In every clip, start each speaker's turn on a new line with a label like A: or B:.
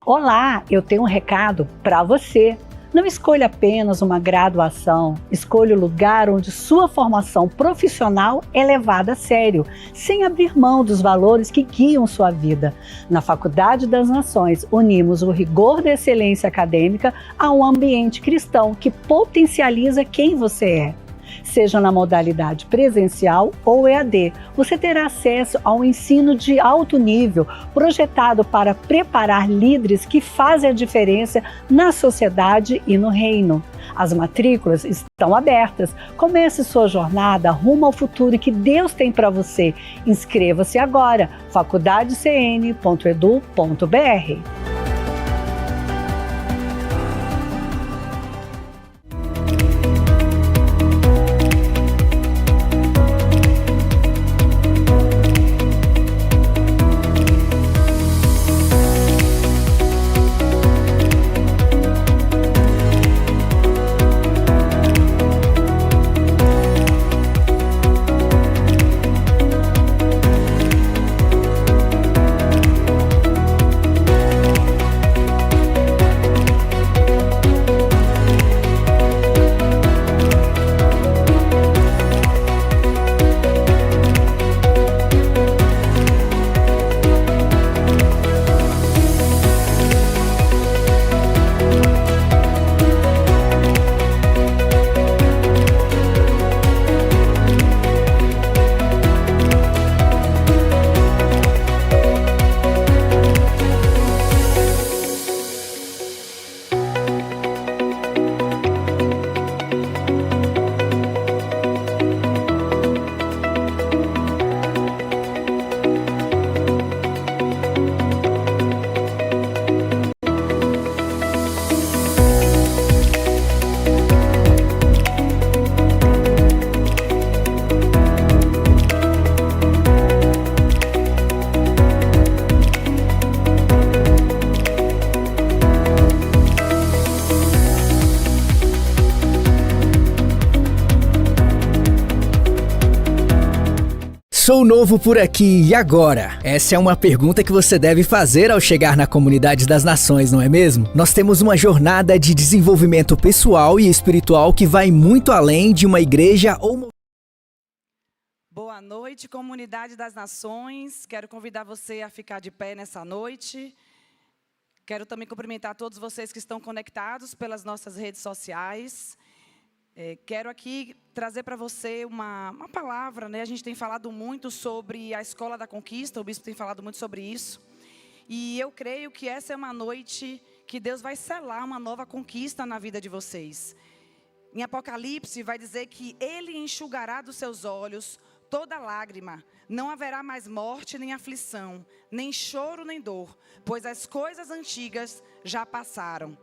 A: Olá, eu tenho um recado para você. Não escolha apenas uma graduação, escolha o lugar onde sua formação profissional é levada a sério, sem abrir mão dos valores que guiam sua vida. Na Faculdade das Nações, unimos o rigor da excelência acadêmica a um ambiente cristão que potencializa quem você é. Seja na modalidade presencial ou EAD, você terá acesso ao ensino de alto nível, projetado para preparar líderes que fazem a diferença na sociedade e no reino. As matrículas estão abertas. Comece sua jornada rumo ao futuro que Deus tem para você. Inscreva-se agora, faculdadecn.edu.br.
B: Sou novo por aqui, e agora? Essa é uma pergunta que você deve fazer ao chegar na Comunidade das Nações, não é mesmo? Nós temos uma jornada de desenvolvimento pessoal e espiritual que vai muito além de uma igreja ou...
C: Boa noite, Comunidade das Nações. Quero convidar você a ficar de pé nessa noite. Quero também cumprimentar todos vocês que estão conectados pelas nossas redes sociais. Quero aqui trazer para você uma palavra, né? A gente tem falado muito sobre a Escola da Conquista, o bispo tem falado muito sobre isso. E eu creio que essa é uma noite que Deus vai selar uma nova conquista na vida de vocês. Em Apocalipse vai dizer que Ele enxugará dos seus olhos toda lágrima. Não haverá mais morte nem aflição, nem choro nem dor, pois as coisas antigas já passaram.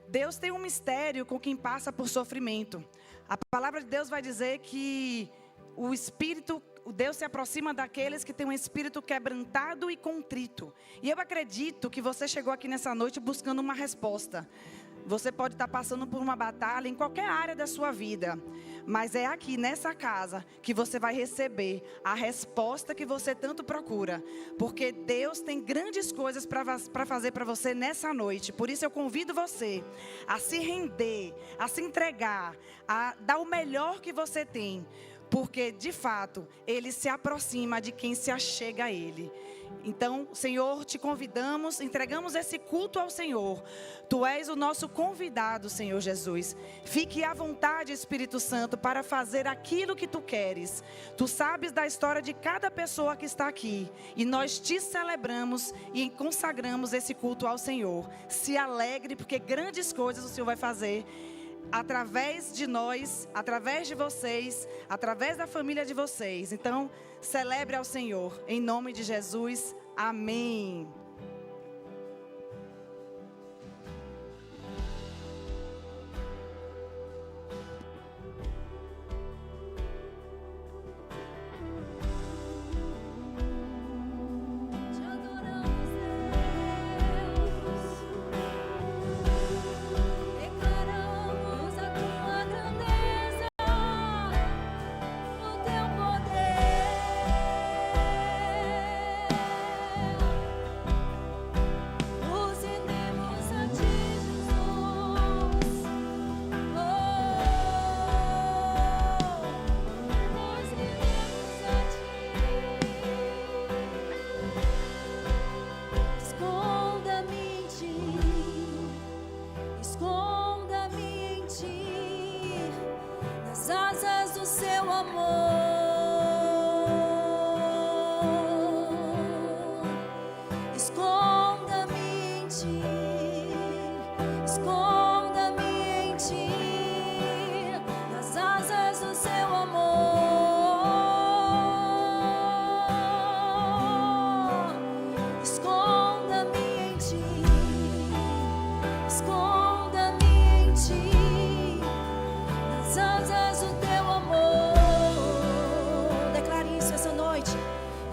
C: Deus tem um mistério com quem passa por sofrimento. A palavra de Deus vai dizer que o Deus se aproxima daqueles que têm um espírito quebrantado e contrito. E eu acredito que você chegou aqui nessa noite buscando uma resposta. Você pode estar passando por uma batalha em qualquer área da sua vida, mas é aqui nessa casa que você vai receber a resposta que você tanto procura, porque Deus tem grandes coisas para fazer para você nessa noite. Por isso eu convido você a se render, a se entregar, a dar o melhor que você tem, porque de fato Ele se aproxima de quem se achega a Ele. Então, Senhor, te convidamos, entregamos esse culto ao Senhor. Tu és o nosso convidado, Senhor Jesus. Fique à vontade, Espírito Santo, para fazer aquilo que Tu queres. Tu sabes da história de cada pessoa que está aqui. E nós te celebramos e consagramos esse culto ao Senhor. Se alegre, porque grandes coisas o Senhor vai fazer através de nós, através de vocês, através da família de vocês. Então, celebre ao Senhor, em nome de Jesus, amém.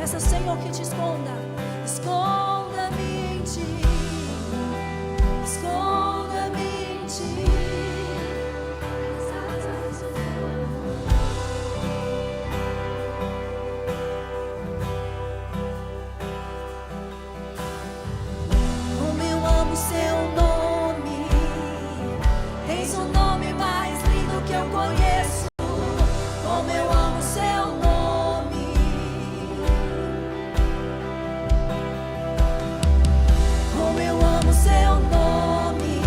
D: Peça ao Senhor que te esconda. Esconda-me em ti. Esconda-me em ti. Como eu amo seu nome. Tens o nome mais lindo que eu conheço. Como eu amo seu nome. Seu nome,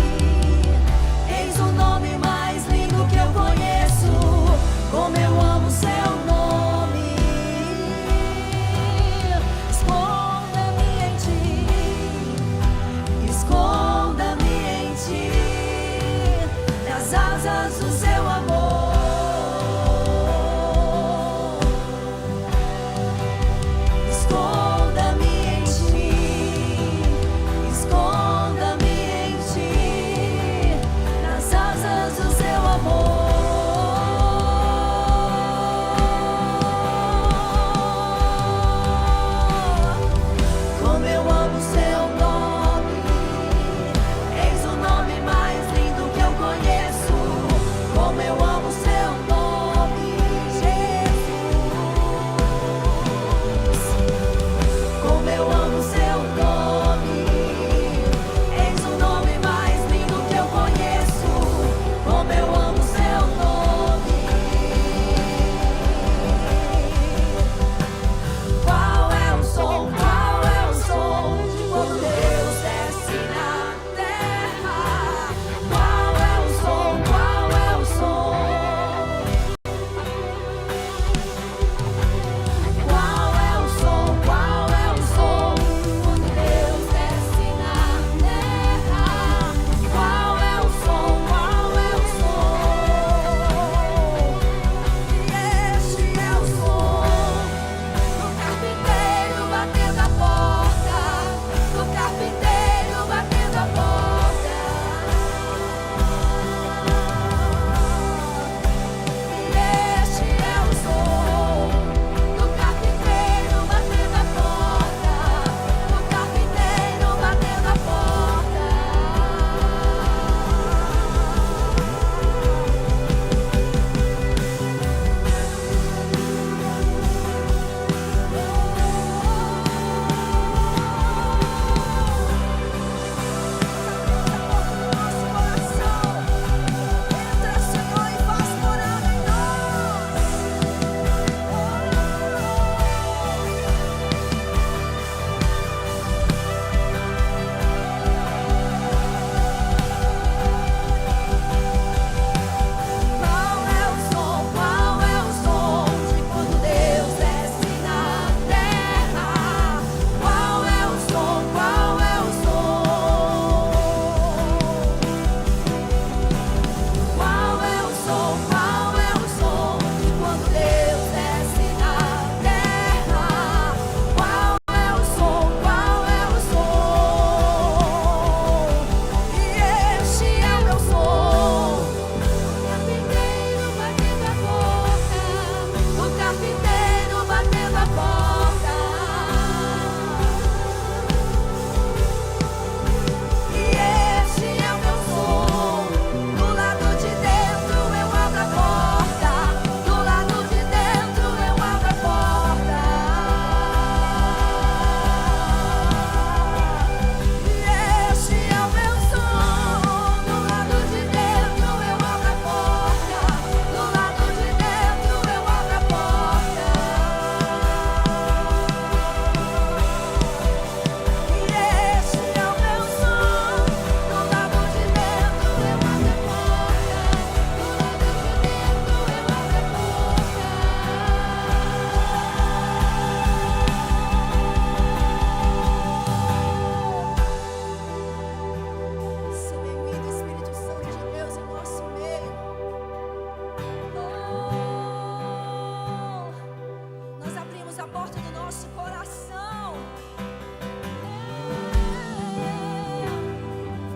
D: nosso coração.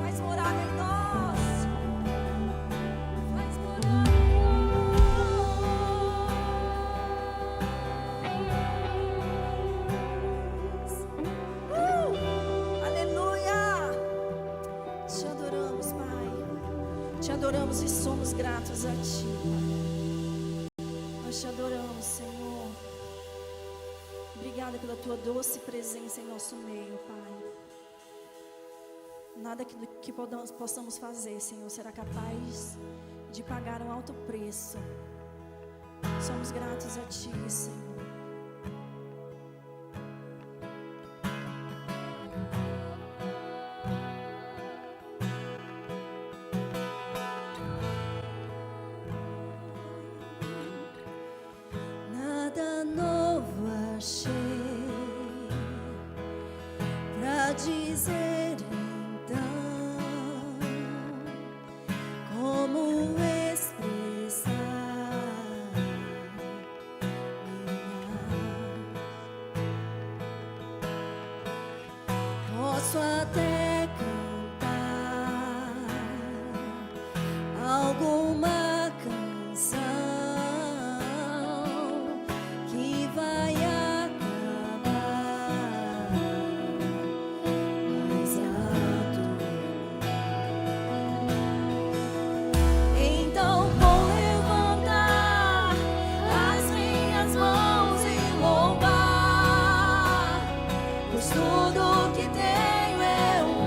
D: Faz morada em nós. Faz morada em nós. Aleluia. Te adoramos, Pai. Te adoramos e somos gratos a Ti, Pai. Nós te adoramos, Senhor. Obrigada pela Tua doce presença em nosso meio, Pai. Nada que possamos fazer, Senhor, será capaz de pagar um alto preço. Somos gratos a Ti, Senhor. Nada novo achei pra dizer então, como expressar minha. Posso até cantar alguma canção que vai acabar, mas a tua. Então vou levantar as minhas mãos e louvar, pois tudo que tenho é um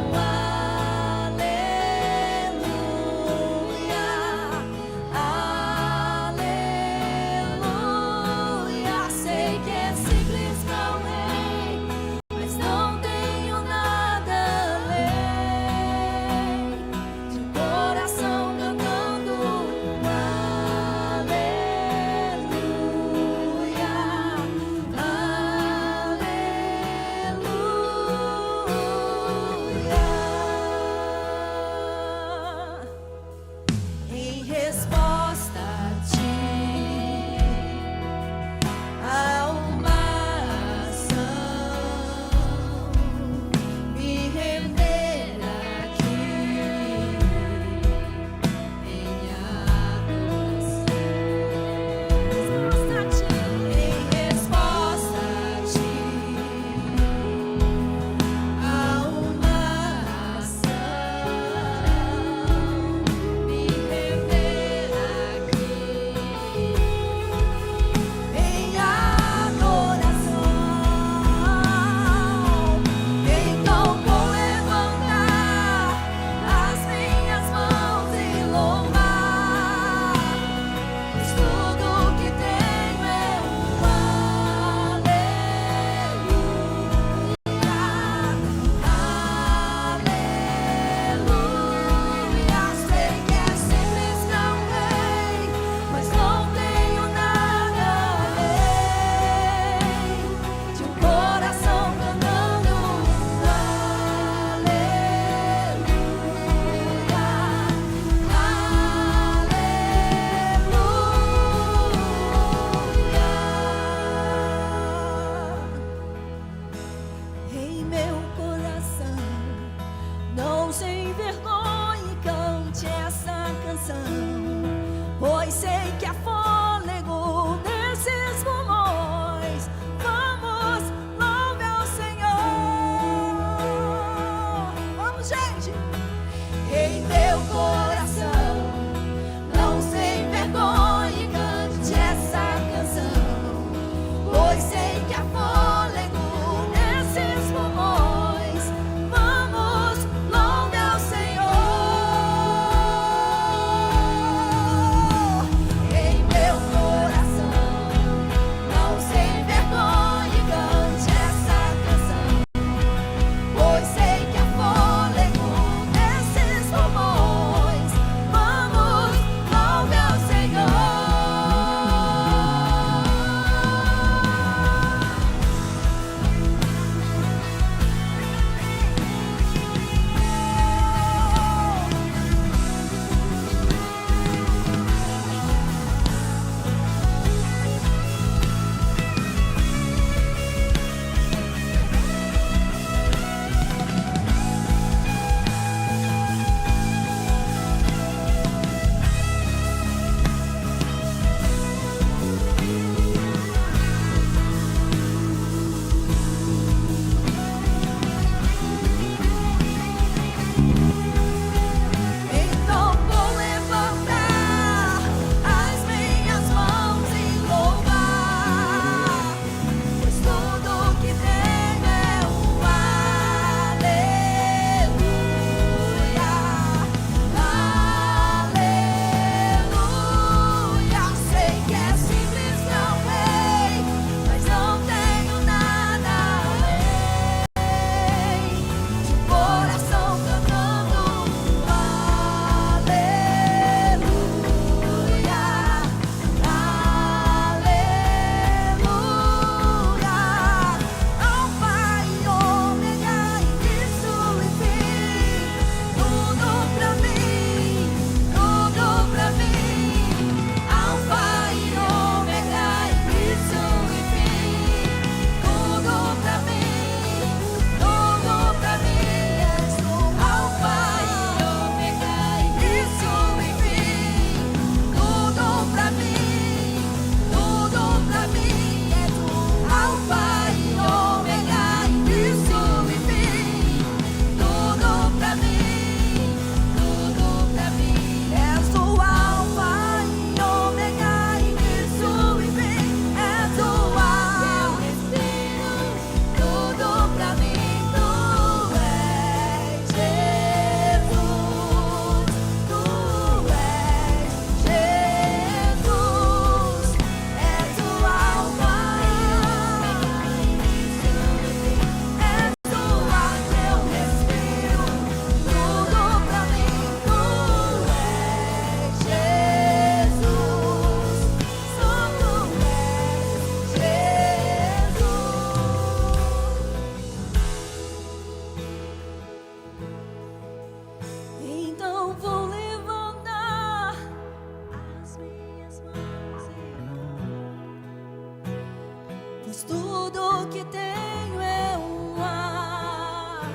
D: tudo que tenho é um ar.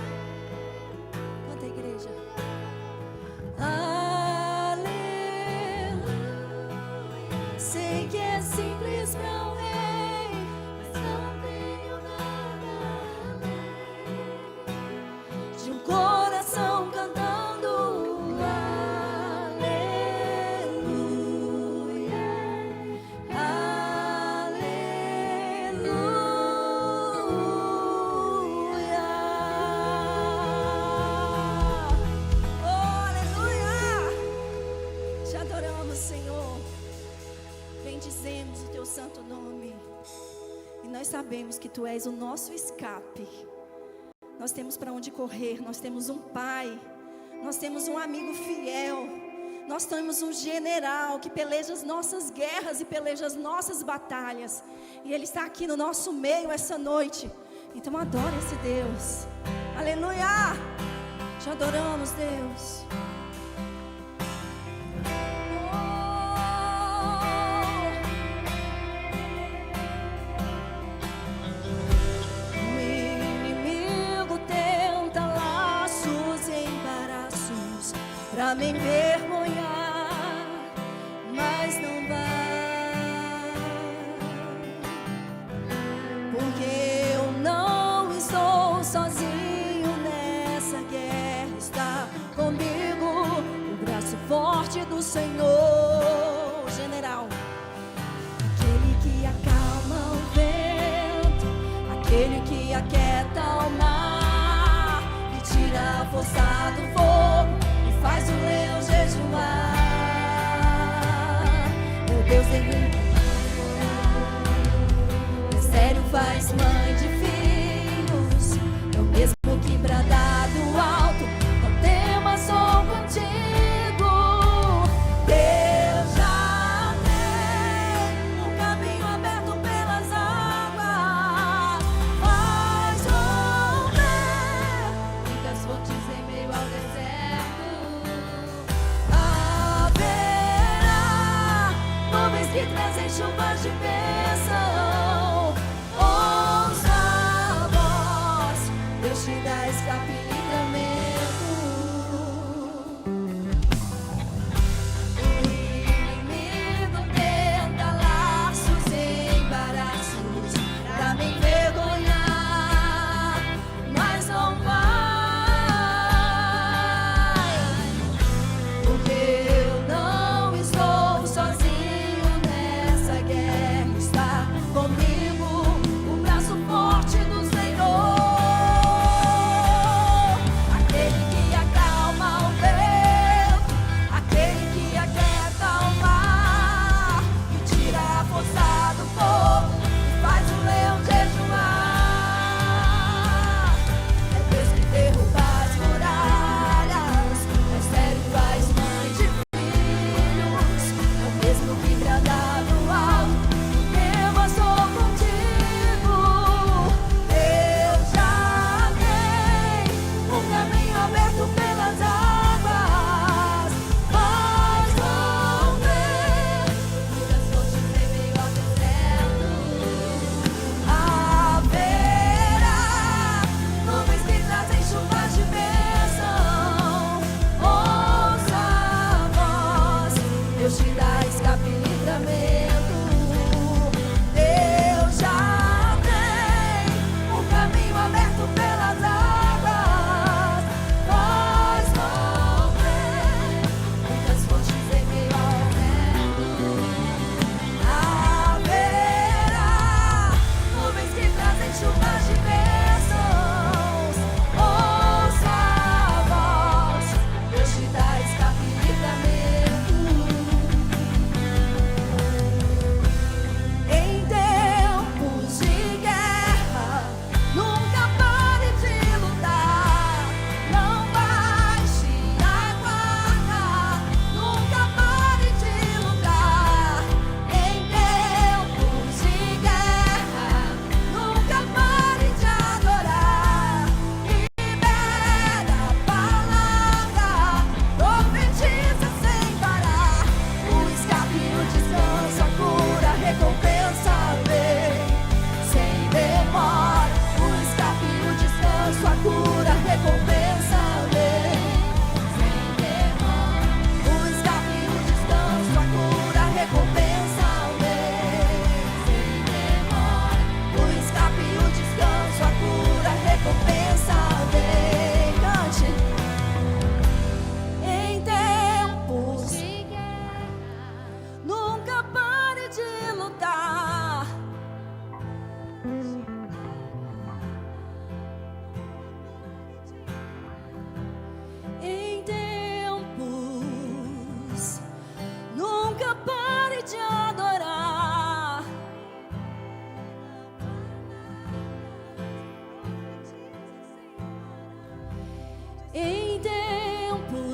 D: Canta, igreja. Aleluia. Sei que é simples pra um rei, mas não tenho nada além de um coração cantando aleluia, aleluia. Oh, aleluia. Te adoramos, Senhor. Bendizemos o teu santo nome. E nós sabemos que tu és o nosso escape. Nós temos para onde correr. Nós temos um pai. Nós temos um amigo fiel. Nós temos um general que peleja as nossas guerras e peleja as nossas batalhas. E ele está aqui no nosso meio essa noite. Então adore esse Deus. Aleluia. Te adoramos, Deus. Pra me envergonhar, mas não vai, porque eu não estou sozinho nessa guerra. Está comigo o braço forte do Senhor, o general, aquele que acalma o vento, aquele que aquieta o mar, que tira a força do fogo, faz o leão jejuar. Meu Deus é sério, faz mãe de filhos. É o mesmo que bradar do alto, não temas, sou contigo. Deus já tem um caminho aberto pelas águas, faz romper muitas fontes em meio ao deserto. Que trazem chuvas de bênção. Ouça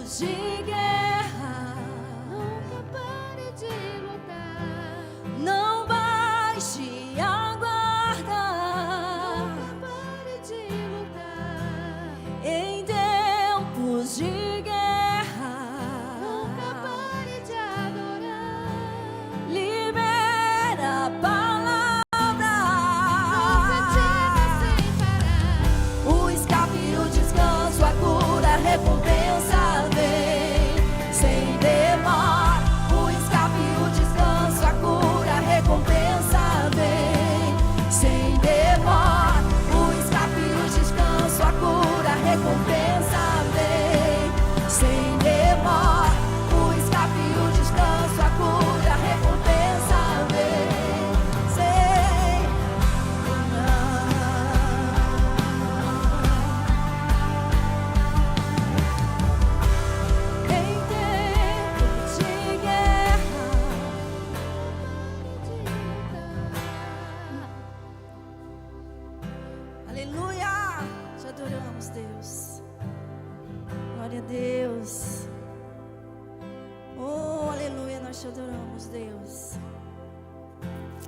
D: de guerra.
E: Nunca pare de lutar.
D: Não baixe a guarda.
E: Nunca pare de lutar.
D: Em tempos de guerra.
E: Nunca pare de adorar.
D: Libera a palavra.
E: Profetiza sem parar.
D: O escape, o descanso, a cura, a recompensa vem sem demora. O escape, o descanso, a cura, a recompensa vem sem demora. O escape, o descanso, a cura, a recompensa vem sem demora. O escape, o descanso, a cura, a recompensa vem sem Em tempos de guerra. Aleluia! Te adoramos, Deus. Glória a Deus. Oh, aleluia, nós te adoramos, Deus.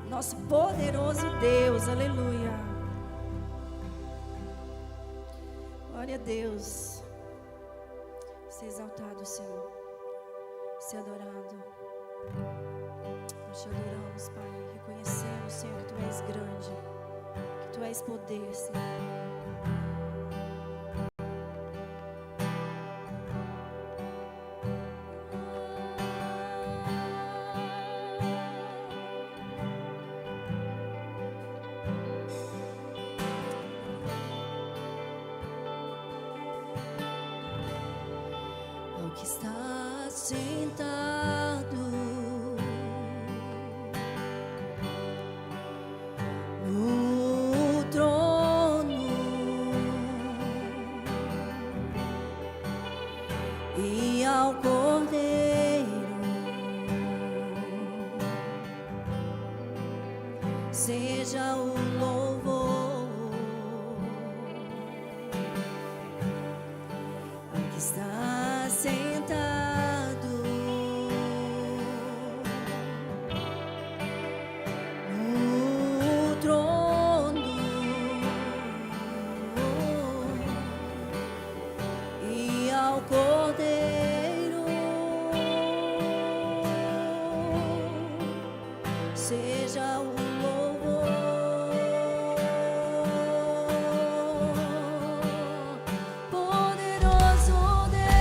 D: Nosso poderoso Deus, aleluia. Glória a Deus. Ser exaltado, Senhor. Ser adorado. Nós te adoramos, Pai. Reconhecemos, Senhor, que Tu és grande. Que Tu és poder, Senhor. Ao que está sentado no trono e ao Cordeiro seja o louvor. Ao que está sentado no trono e ao Cordeiro seja o louvor. Poderoso Deus,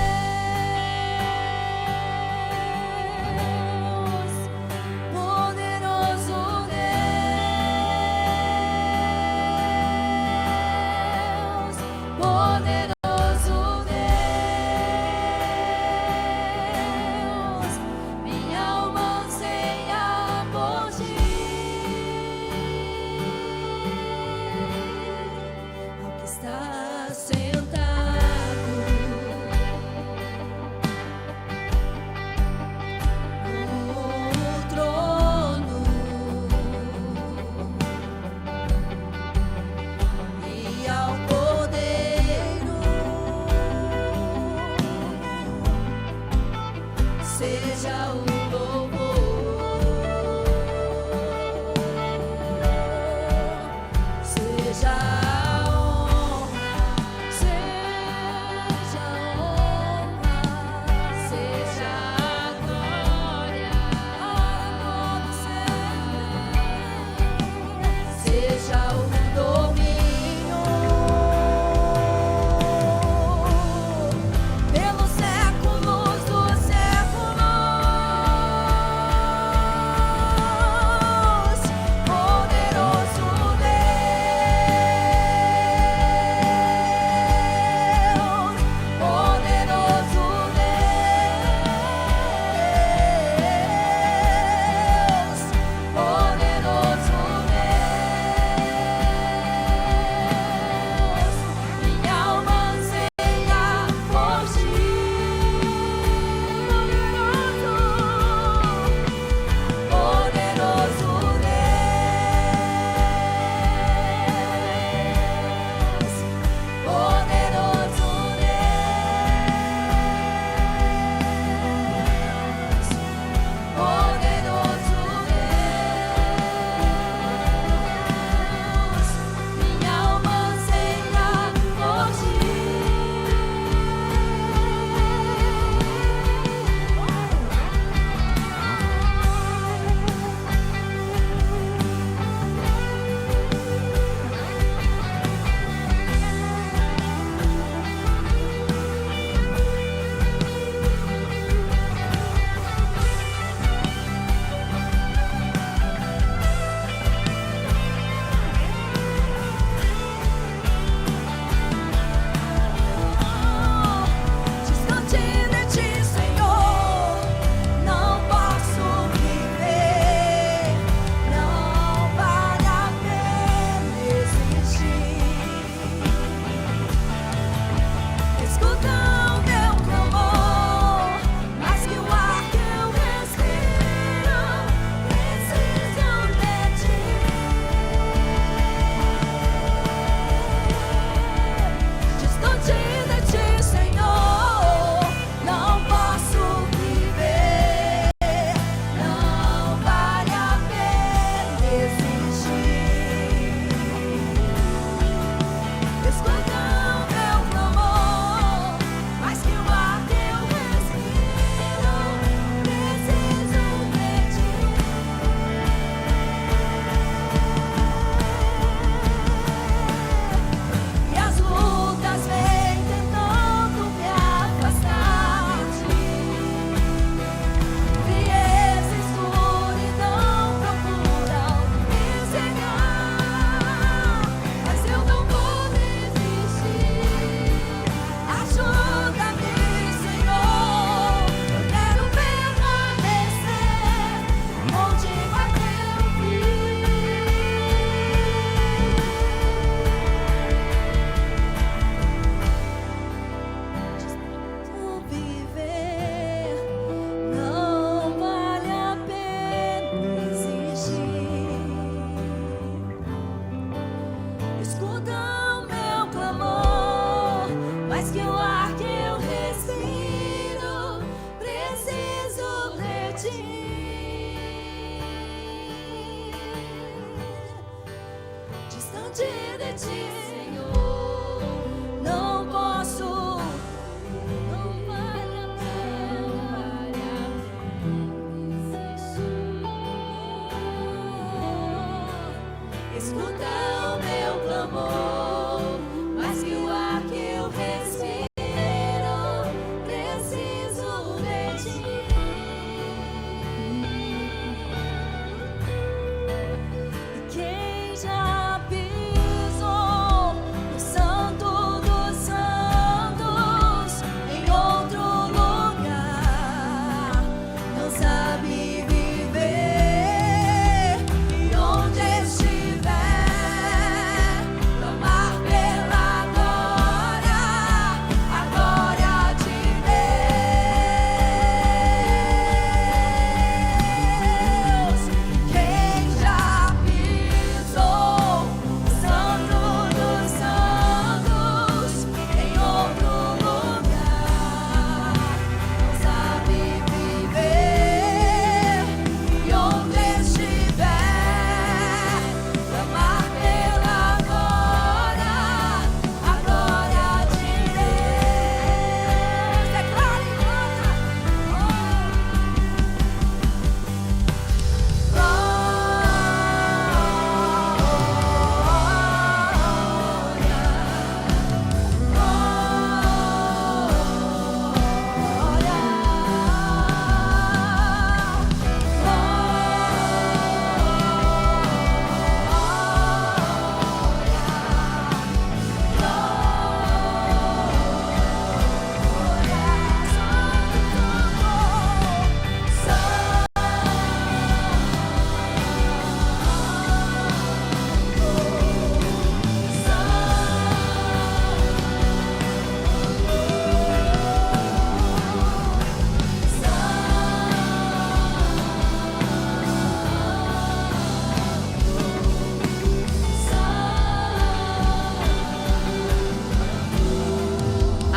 D: poderoso Deus, poderoso Deus, minha alma anseia por Ti. Ao que está sentado no trono e ao Cordeiro seja o louvor, seja a honra.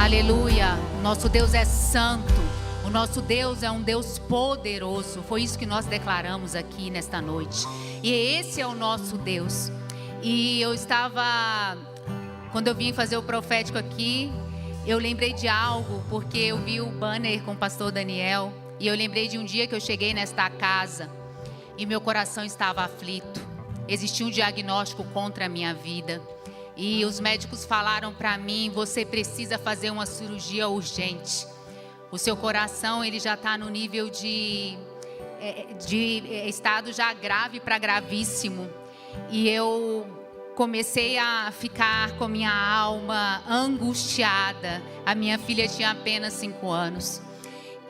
F: Aleluia. Nosso Deus é santo. O nosso Deus é um Deus poderoso. Foi isso que nós declaramos aqui nesta noite. E esse é o nosso Deus. E quando eu vim fazer o profético aqui, eu lembrei de algo, porque eu vi o banner com o pastor Daniel. E eu lembrei de um dia que eu cheguei nesta casa e meu coração estava aflito. Existia um diagnóstico contra a minha vida. E os médicos falaram para mim: você precisa fazer uma cirurgia urgente. O seu coração, ele já está no nível de estado já grave para gravíssimo. E eu comecei a ficar com minha alma angustiada. A minha filha tinha apenas 5 anos.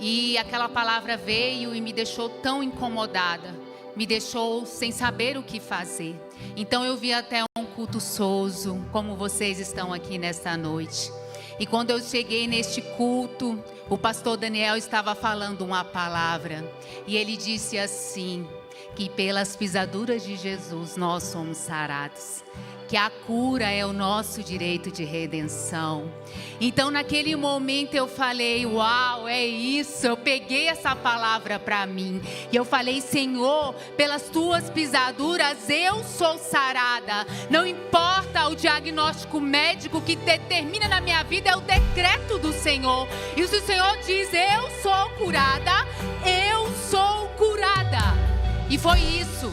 F: E aquela palavra veio e me deixou tão incomodada. Me deixou sem saber o que fazer. Então eu vim até um culto Souzo, como vocês estão aqui nesta noite. E quando eu cheguei neste culto, o pastor Daniel estava falando uma palavra. E ele disse assim, que pelas pisaduras de Jesus nós somos sarados. Que a cura é o nosso direito de redenção. Então naquele momento eu falei: uau, é isso. Eu peguei essa palavra para mim. E eu falei: Senhor, pelas tuas pisaduras eu sou sarada. Não importa o diagnóstico médico que determina na minha vida, é o decreto do Senhor. E se o Senhor diz: eu sou curada, eu sou curada. E foi isso.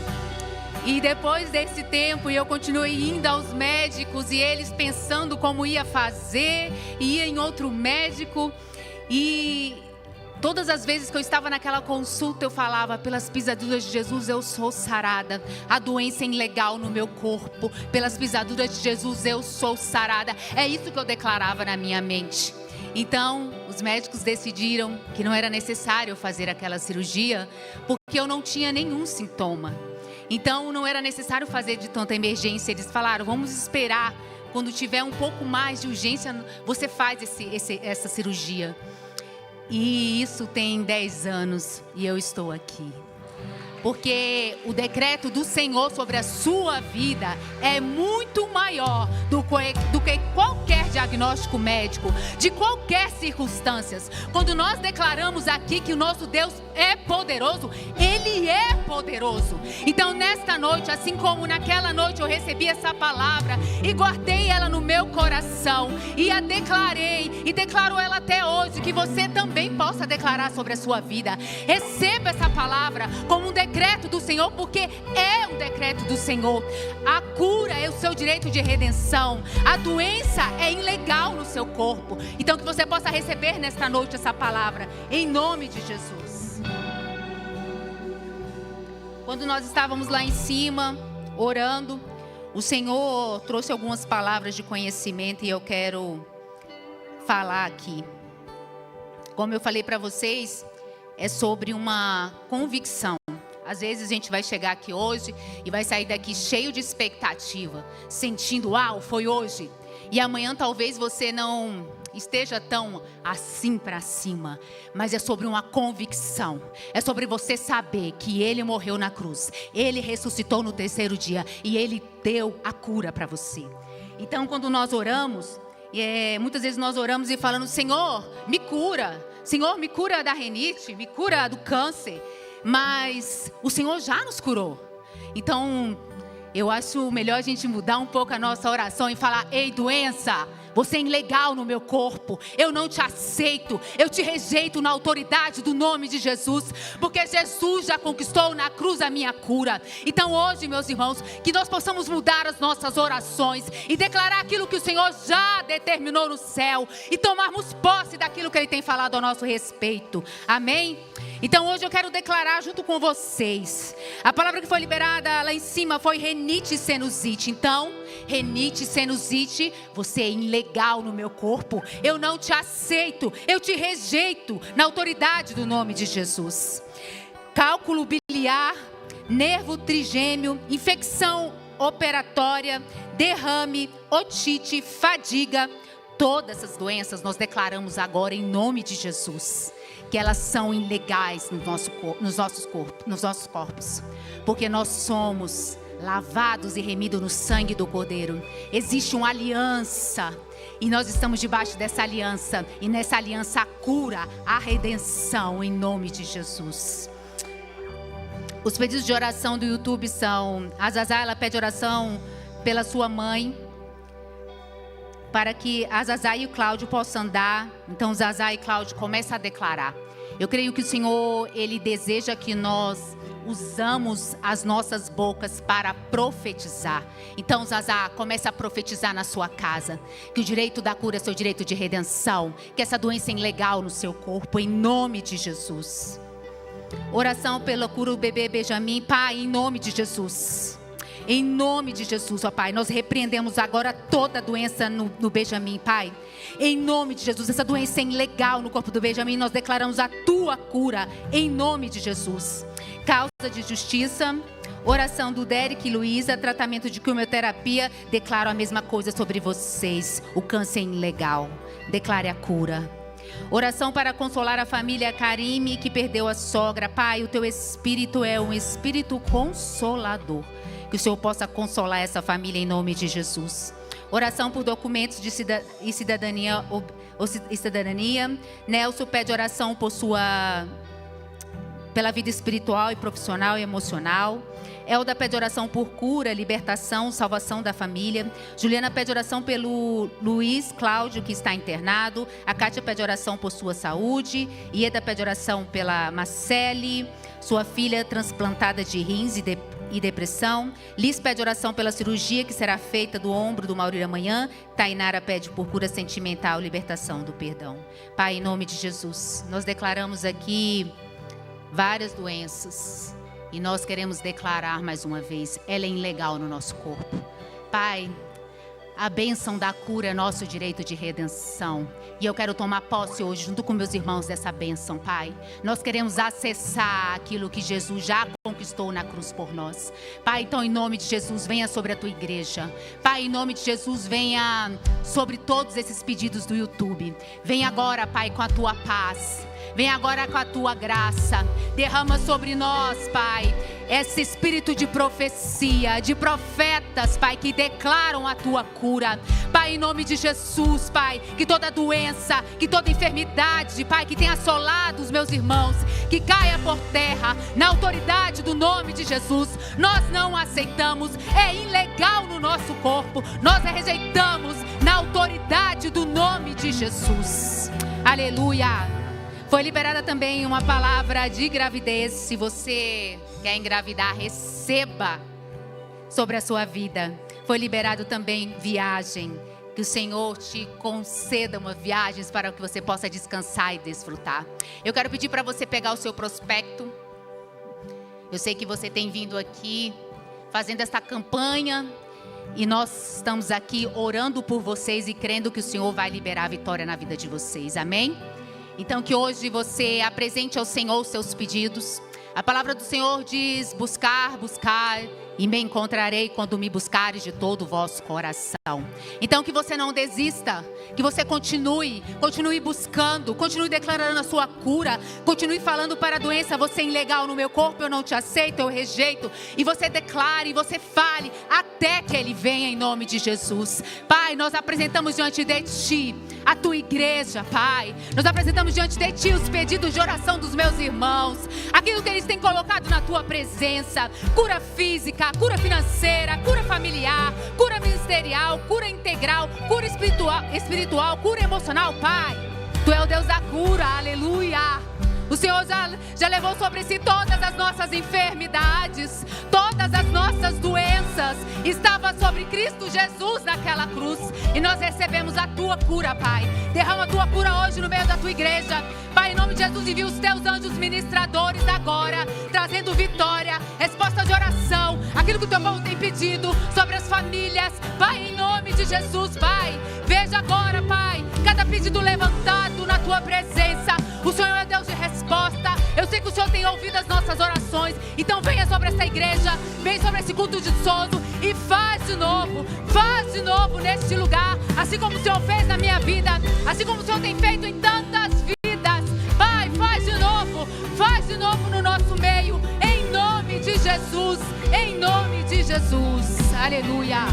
F: E depois desse tempo, eu continuei indo aos médicos e eles pensando como ia fazer, ia em outro médico. E todas as vezes que eu estava naquela consulta, eu falava: pelas pisaduras de Jesus eu sou sarada. A doença é ilegal no meu corpo. Pelas pisaduras de Jesus eu sou sarada. É isso que eu declarava na minha mente. Então, os médicos decidiram que não era necessário fazer aquela cirurgia, porque eu não tinha nenhum sintoma. Então não era necessário fazer de tanta emergência. Eles falaram: vamos esperar, quando tiver um pouco mais de urgência, você faz essa cirurgia. E isso tem 10 anos e eu estou aqui. Porque o decreto do Senhor sobre a sua vida é muito maior do que qualquer diagnóstico médico, de qualquer circunstância. Quando nós declaramos aqui que o nosso Deus é poderoso, Ele é poderoso. Então nesta noite, assim como naquela noite eu recebi essa palavra e guardei ela no meu coração e a declarei e declaro ela até hoje, que você também possa declarar sobre a sua vida. Receba essa palavra como um decreto do Senhor, porque é um decreto do Senhor. A cura é o seu direito de redenção. A doença é ilegal no seu corpo. Então que você possa receber nesta noite essa palavra, em nome de Jesus. Quando nós estávamos lá em cima, orando, o Senhor trouxe algumas palavras de conhecimento e eu quero falar aqui. Como eu falei para vocês, é sobre uma convicção. Às vezes a gente vai chegar aqui hoje e vai sair daqui cheio de expectativa, sentindo: uau, foi hoje. E amanhã talvez você não esteja tão assim para cima, mas é sobre uma convicção. É sobre você saber que Ele morreu na cruz, Ele ressuscitou no 3º dia e Ele deu a cura para você. Então quando nós oramos, muitas vezes nós oramos e falamos: Senhor, me cura. Senhor, me cura da rinite, me cura do câncer. Mas o Senhor já nos curou. Então eu acho melhor a gente mudar um pouco a nossa oração e falar: ei, doença, você é ilegal no meu corpo. Eu não te aceito. Eu te rejeito na autoridade do nome de Jesus. Porque Jesus já conquistou na cruz a minha cura. Então hoje, meus irmãos, que nós possamos mudar as nossas orações e declarar aquilo que o Senhor já determinou no céu. E tomarmos posse daquilo que Ele tem falado a nosso respeito. Amém? Então hoje eu quero declarar junto com vocês. A palavra que foi liberada lá em cima foi renite e sinusite. Então, renite e sinusite, você é ilegal no meu corpo. Eu não te aceito, eu te rejeito na autoridade do nome de Jesus. Cálculo biliar, nervo trigêmeo, infecção operatória, derrame, otite, fadiga. Todas essas doenças nós declaramos agora em nome de Jesus, que elas são ilegais nos nossos corpos, porque nós somos lavados e remidos no sangue do Cordeiro. Existe uma aliança E nós estamos debaixo dessa aliança. E nessa aliança a cura, a redenção, em nome de Jesus. Os pedidos de oração do YouTube são: a Zazá, ela pede oração pela sua mãe, para que a Zazá e o Cláudio possam andar. Então Zazá e Cláudio começam a declarar. Eu creio que o Senhor, Ele deseja que nós usamos as nossas bocas para profetizar. Então Zazá, comece a profetizar na sua casa, que o direito da cura é seu direito de redenção, que essa doença é ilegal no seu corpo, em nome de Jesus. Oração pela cura do bebê Benjamin, Pai, em nome de Jesus. Em nome de Jesus, ó Pai, nós repreendemos agora toda doença no Benjamin, Pai. Em nome de Jesus, essa doença é ilegal no corpo do Benjamin, nós declaramos a tua cura, em nome de Jesus. Causa de justiça, oração do Derek e Luísa, tratamento de quimioterapia, declaro a mesma coisa sobre vocês. O câncer é ilegal, declare a cura. Oração para consolar a família Karime, que perdeu a sogra. Pai, o teu espírito é um espírito consolador. Que o Senhor possa consolar essa família em nome de Jesus. Oração por documentos de cidadania. Nelson pede oração pela vida espiritual e profissional e emocional. Elda pede oração por cura, libertação, salvação da família. Juliana pede oração pelo Luiz Cláudio, que está internado. A Kátia pede oração por sua saúde. Ieda pede oração pela Marcele, sua filha transplantada de rins e depressão. Liz pede oração pela cirurgia que será feita do ombro do Maurício amanhã. Tainara pede por cura sentimental, libertação do perdão. Pai, em nome de Jesus, nós declaramos aqui várias doenças. E nós queremos declarar mais uma vez, ela é ilegal no nosso corpo. Pai, a bênção da cura é nosso direito de redenção. E eu quero tomar posse hoje, junto com meus irmãos, dessa bênção, Pai. Nós queremos acessar aquilo que Jesus já conquistou na cruz por nós. Pai, então em nome de Jesus, venha sobre a tua igreja. Pai, em nome de Jesus, venha sobre todos esses pedidos do YouTube. Venha agora, Pai, com a tua paz. Vem agora com a tua graça. Derrama sobre nós, Pai, esse espírito de profecia, de profetas, Pai, que declaram a tua cura. Pai, em nome de Jesus, Pai, que toda doença, que toda enfermidade, Pai, que tem assolado os meus irmãos, que caia por terra, na autoridade do nome de Jesus. Nós não aceitamos, é ilegal no nosso corpo. Nós a rejeitamos na autoridade do nome de Jesus. Aleluia. Foi liberada também uma palavra de gravidez. Se você quer engravidar, receba sobre a sua vida. Foi liberado também viagem. Que o Senhor te conceda uma viagem para que você possa descansar e desfrutar. Eu quero pedir para você pegar o seu prospecto. Eu sei que você tem vindo aqui fazendo esta campanha. E nós estamos aqui orando por vocês e crendo que o Senhor vai liberar a vitória na vida de vocês. Amém? Então que hoje você apresente ao Senhor os seus pedidos. A palavra do Senhor diz: buscar, buscar, e me encontrarei quando me buscares de todo o vosso coração. Então que você não desista, que você continue buscando, continue declarando a sua cura, continue falando para a doença: você é ilegal no meu corpo, eu não te aceito, eu rejeito. E você declare, e você fale, até que Ele venha em nome de Jesus. Pai, nós apresentamos diante de Ti a Tua igreja, Pai. Nós apresentamos diante de Ti os pedidos de oração dos meus irmãos, aquilo que eles têm colocado na Tua presença: cura física, cura financeira, cura familiar, cura ministerial, cura integral, cura espiritual, cura emocional. Pai, Tu é o Deus da cura, aleluia. O Senhor já levou sobre si todas as nossas enfermidades, todas as nossas doenças, estava sobre Cristo Jesus naquela cruz, e nós recebemos a Tua cura, Pai. Derrama a Tua cura hoje no meio da Tua igreja, Pai, em nome de Jesus. Envia os Teus anjos ministradores agora, trazendo vitória, resposta de oração, aquilo que o Teu povo tem pedido sobre as famílias, Pai, em nome de Jesus. Pai, veja agora, Pai, cada pedido levantado na Tua presença. O Senhor é Deus de resposta. Eu sei que o Senhor tem ouvido as nossas orações. Então venha sobre essa igreja, vem sobre esse culto de sono e faz de novo neste lugar, assim como o Senhor fez na minha vida, assim como o Senhor tem feito em tantas vidas. Pai, faz de novo no nosso meio, em nome de Jesus, em nome de Jesus. Aleluia.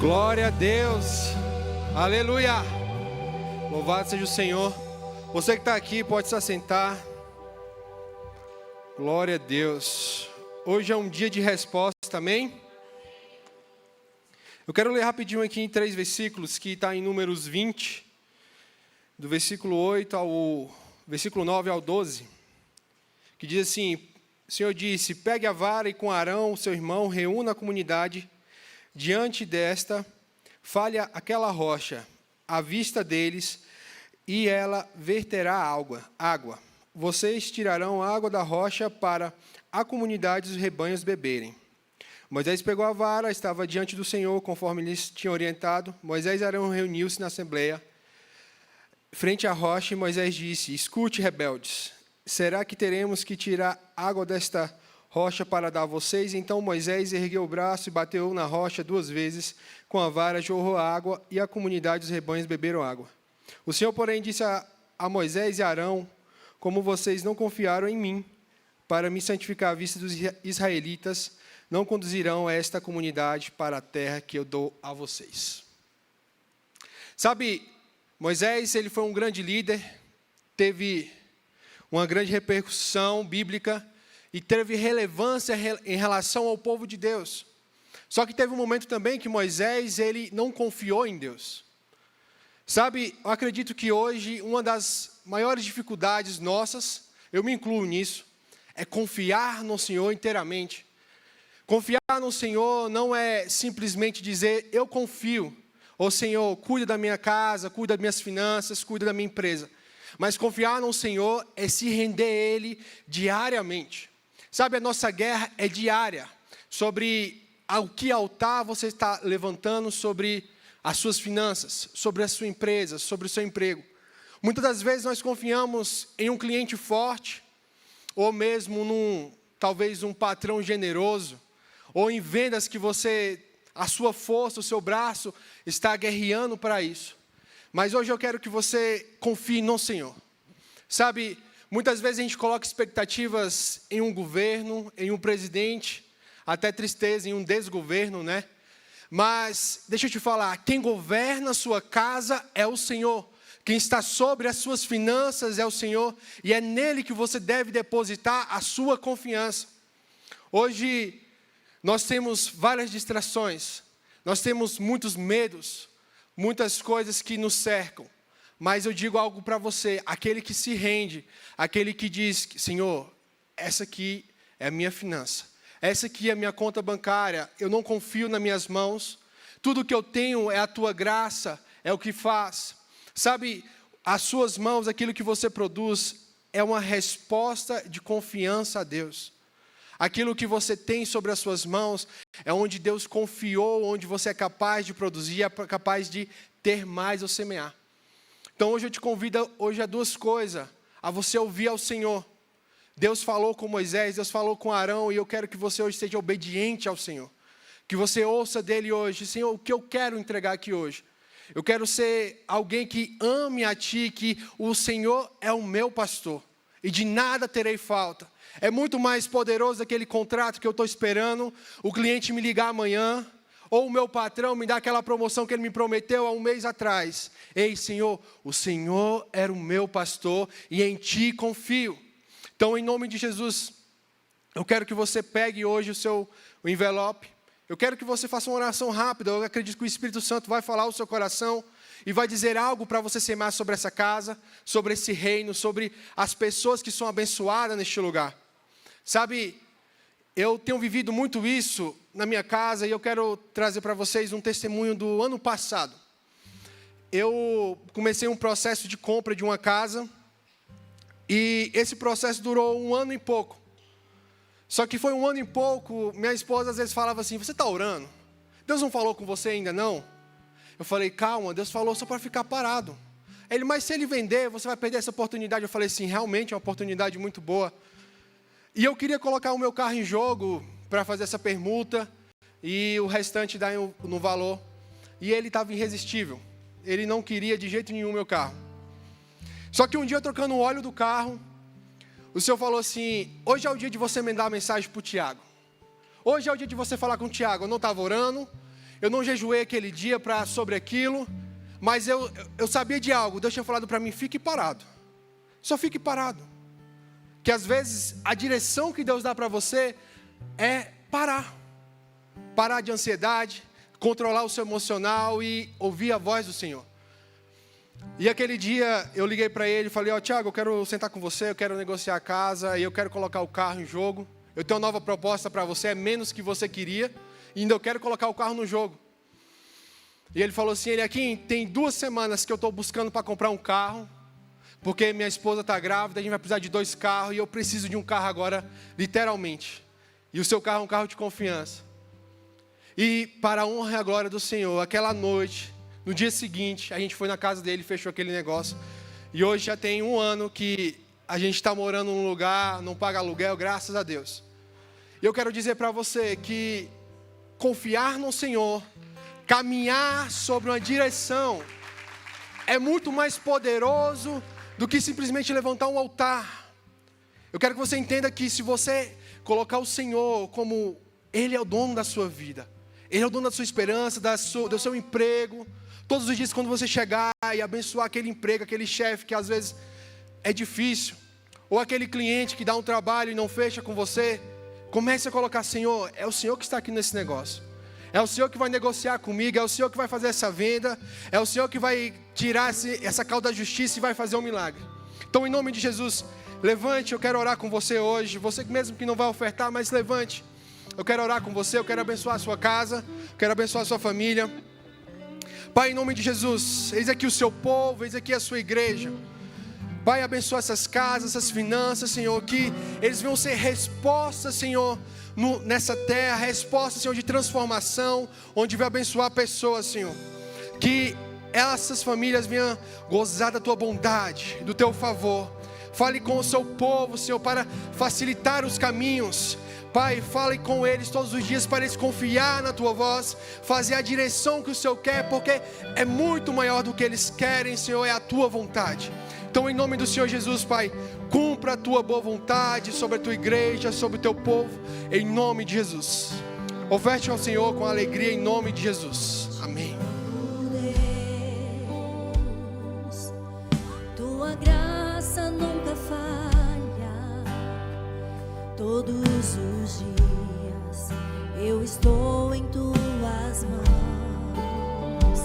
G: Glória a Deus. Aleluia. Louvado seja o Senhor. Você que está aqui pode se assentar. Glória a Deus. Hoje é um dia de resposta, amém? Eu quero ler rapidinho aqui em 3 versículos, que está em Números 20, do versículo 8 ao versículo 9 ao 12, que diz assim: o Senhor disse: pegue a vara e com Arão, seu irmão, reúna a comunidade diante desta, fale aquela rocha à vista deles, e ela verterá água. Vocês tirarão a água da rocha para a comunidade dos rebanhos beberem. Moisés pegou a vara, estava diante do Senhor, conforme lhes tinha orientado. Moisés e Arão reuniu-se na assembleia, frente à rocha, e Moisés disse: escute, rebeldes, será que teremos que tirar água desta rocha para dar a vocês? Então Moisés ergueu o braço e bateu na rocha 2 vezes com a vara, jorrou água, e a comunidade dos rebanhos beberam água. O Senhor, porém, disse a Moisés e Arão: como vocês não confiaram em mim para me santificar à vista dos israelitas, não conduzirão esta comunidade para a terra que eu dou a vocês. Sabe, Moisés, ele foi um grande líder, teve uma grande repercussão bíblica e teve relevância em relação ao povo de Deus. Só que teve um momento também que Moisés, ele não confiou em Deus. Sabe, eu acredito que hoje uma das maiores dificuldades nossas, eu me incluo nisso, é confiar no Senhor inteiramente. Confiar no Senhor não é simplesmente dizer: eu confio, ou Senhor, cuida da minha casa, cuida das minhas finanças, cuida da minha empresa. Mas confiar no Senhor é se render a Ele diariamente. Sabe, a nossa guerra é diária, sobre ao que altar você está levantando sobre as suas finanças, sobre a sua empresa, sobre o seu emprego. Muitas das vezes nós confiamos em um cliente forte, ou mesmo talvez um patrão generoso, ou em vendas que a sua força, o seu braço está guerreando para isso. Mas hoje eu quero que você confie no Senhor. Sabe, muitas vezes a gente coloca expectativas em um governo, em um presidente, até tristeza em um desgoverno, né? Mas deixa eu te falar, quem governa a sua casa é o Senhor. Quem está sobre as suas finanças é o Senhor, e é nele que você deve depositar a sua confiança. Hoje nós temos várias distrações, nós temos muitos medos, muitas coisas que nos cercam. Mas eu digo algo para você: aquele que se rende, aquele que diz: Senhor, essa aqui é a minha finança, essa aqui é a minha conta bancária, eu não confio nas minhas mãos, tudo que eu tenho é a tua graça, é o que faz. Sabe, as suas mãos, aquilo que você produz, é uma resposta de confiança a Deus. Aquilo que você tem sobre as suas mãos é onde Deus confiou, onde você é capaz de produzir, é capaz de ter mais ou semear. Então hoje eu te convido a 2 coisas, a você ouvir ao Senhor. Deus falou com Moisés, Deus falou com Arão, e eu quero que você hoje seja obediente ao Senhor. Que você ouça dele hoje: Senhor, o que eu quero entregar aqui hoje? Eu quero ser alguém que ame a Ti, que o Senhor é o meu pastor, e de nada terei falta. É muito mais poderoso aquele contrato que eu estou esperando, o cliente me ligar amanhã, ou o meu patrão me dar aquela promoção que ele me prometeu há 1 mês atrás. Ei, Senhor, o Senhor era o meu pastor, e em Ti confio. Então, em nome de Jesus, eu quero que você pegue hoje o envelope. Eu quero que você faça uma oração rápida. Eu acredito que o Espírito Santo vai falar ao seu coração e vai dizer algo para você semear sobre essa casa, sobre esse reino, sobre as pessoas que são abençoadas neste lugar. Sabe, eu tenho vivido muito isso na minha casa, e eu quero trazer para vocês um testemunho do ano passado. Eu comecei um processo de compra de uma casa, e esse processo durou 1 ano e pouco. Só que foi 1 ano e pouco, minha esposa às vezes falava assim: você está orando? Deus não falou com você ainda não? Eu falei: calma, Deus falou só para ficar parado. Ele: mas se ele vender, você vai perder essa oportunidade. Eu falei: sim, realmente é uma oportunidade muito boa. E eu queria colocar o meu carro em jogo para fazer essa permuta, e o restante dar no valor. E ele estava irresistível, ele não queria de jeito nenhum o meu carro. Só que um dia, eu trocando o óleo do carro, o Senhor falou assim: hoje é o dia de você mandar uma mensagem para o Tiago. Hoje é o dia de você falar com o Tiago. Eu não estava orando, eu não jejuei aquele dia sobre aquilo, mas eu sabia de algo. Deus tinha falado para mim, fique parado. Só fique parado. Que às vezes a direção que Deus dá para você é parar. Parar de ansiedade, controlar o seu emocional e ouvir a voz do Senhor. E aquele dia eu liguei para ele e falei, Tiago, eu quero sentar com você, eu quero negociar a casa e eu quero colocar o carro em jogo. Eu tenho uma nova proposta para você, é menos que você queria, e ainda eu quero colocar o carro no jogo. E ele falou assim, Eliakim, tem 2 semanas que eu estou buscando para comprar um carro, porque minha esposa está grávida, a gente vai precisar de 2 carros, e eu preciso de um carro agora, literalmente. E o seu carro é um carro de confiança. E para a honra e a glória do Senhor, aquela noite, no dia seguinte, a gente foi na casa dele, fechou aquele negócio. E hoje já tem 1 ano que a gente está morando num lugar, não paga aluguel, graças a Deus. E eu quero dizer para você que confiar no Senhor, caminhar sobre uma direção, é muito mais poderoso do que simplesmente levantar um altar. Eu quero que você entenda que se você colocar o Senhor como Ele é o dono da sua vida, Ele é o dono da sua esperança, do seu emprego, todos os dias quando você chegar e abençoar aquele emprego, aquele chefe que às vezes é difícil, ou aquele cliente que dá um trabalho e não fecha com você, comece a colocar, Senhor, é o Senhor que está aqui nesse negócio. É o Senhor que vai negociar comigo, é o Senhor que vai fazer essa venda, é o Senhor que vai tirar essa cauda da justiça e vai fazer um milagre. Então, em nome de Jesus, levante, eu quero orar com você hoje. Você mesmo que não vai ofertar, mas levante. Eu quero orar com você, eu quero abençoar a sua casa, eu quero abençoar a sua família. Pai, em nome de Jesus, eis aqui o seu povo, eis aqui a sua igreja. Pai, abençoa essas casas, essas finanças, Senhor, que eles venham ser respostas, Senhor, nessa terra, respostas, Senhor, de transformação, onde vai abençoar pessoas, Senhor. Que essas famílias venham gozar da tua bondade, do teu favor. Fale com o seu povo, Senhor, para facilitar os caminhos. Pai, fale com eles todos os dias para eles confiar na tua voz, fazer a direção que o Senhor quer, porque é muito maior do que eles querem, Senhor, é a tua vontade. Então, em nome do Senhor Jesus, Pai, cumpra a tua boa vontade sobre a tua igreja, sobre o teu povo, em nome de Jesus. Oferte ao Senhor com alegria, em nome de Jesus. Amém.
D: Deus, tua graça nunca falha. Todos os dias eu estou em tuas mãos.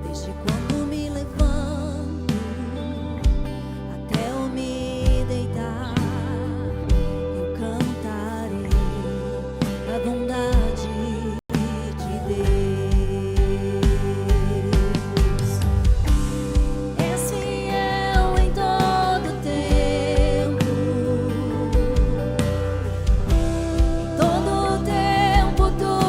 D: Desde quando me levanto até eu me deitar, eu cantarei a bondade de Deus. És fiel em todo tempo. Todo tempo tu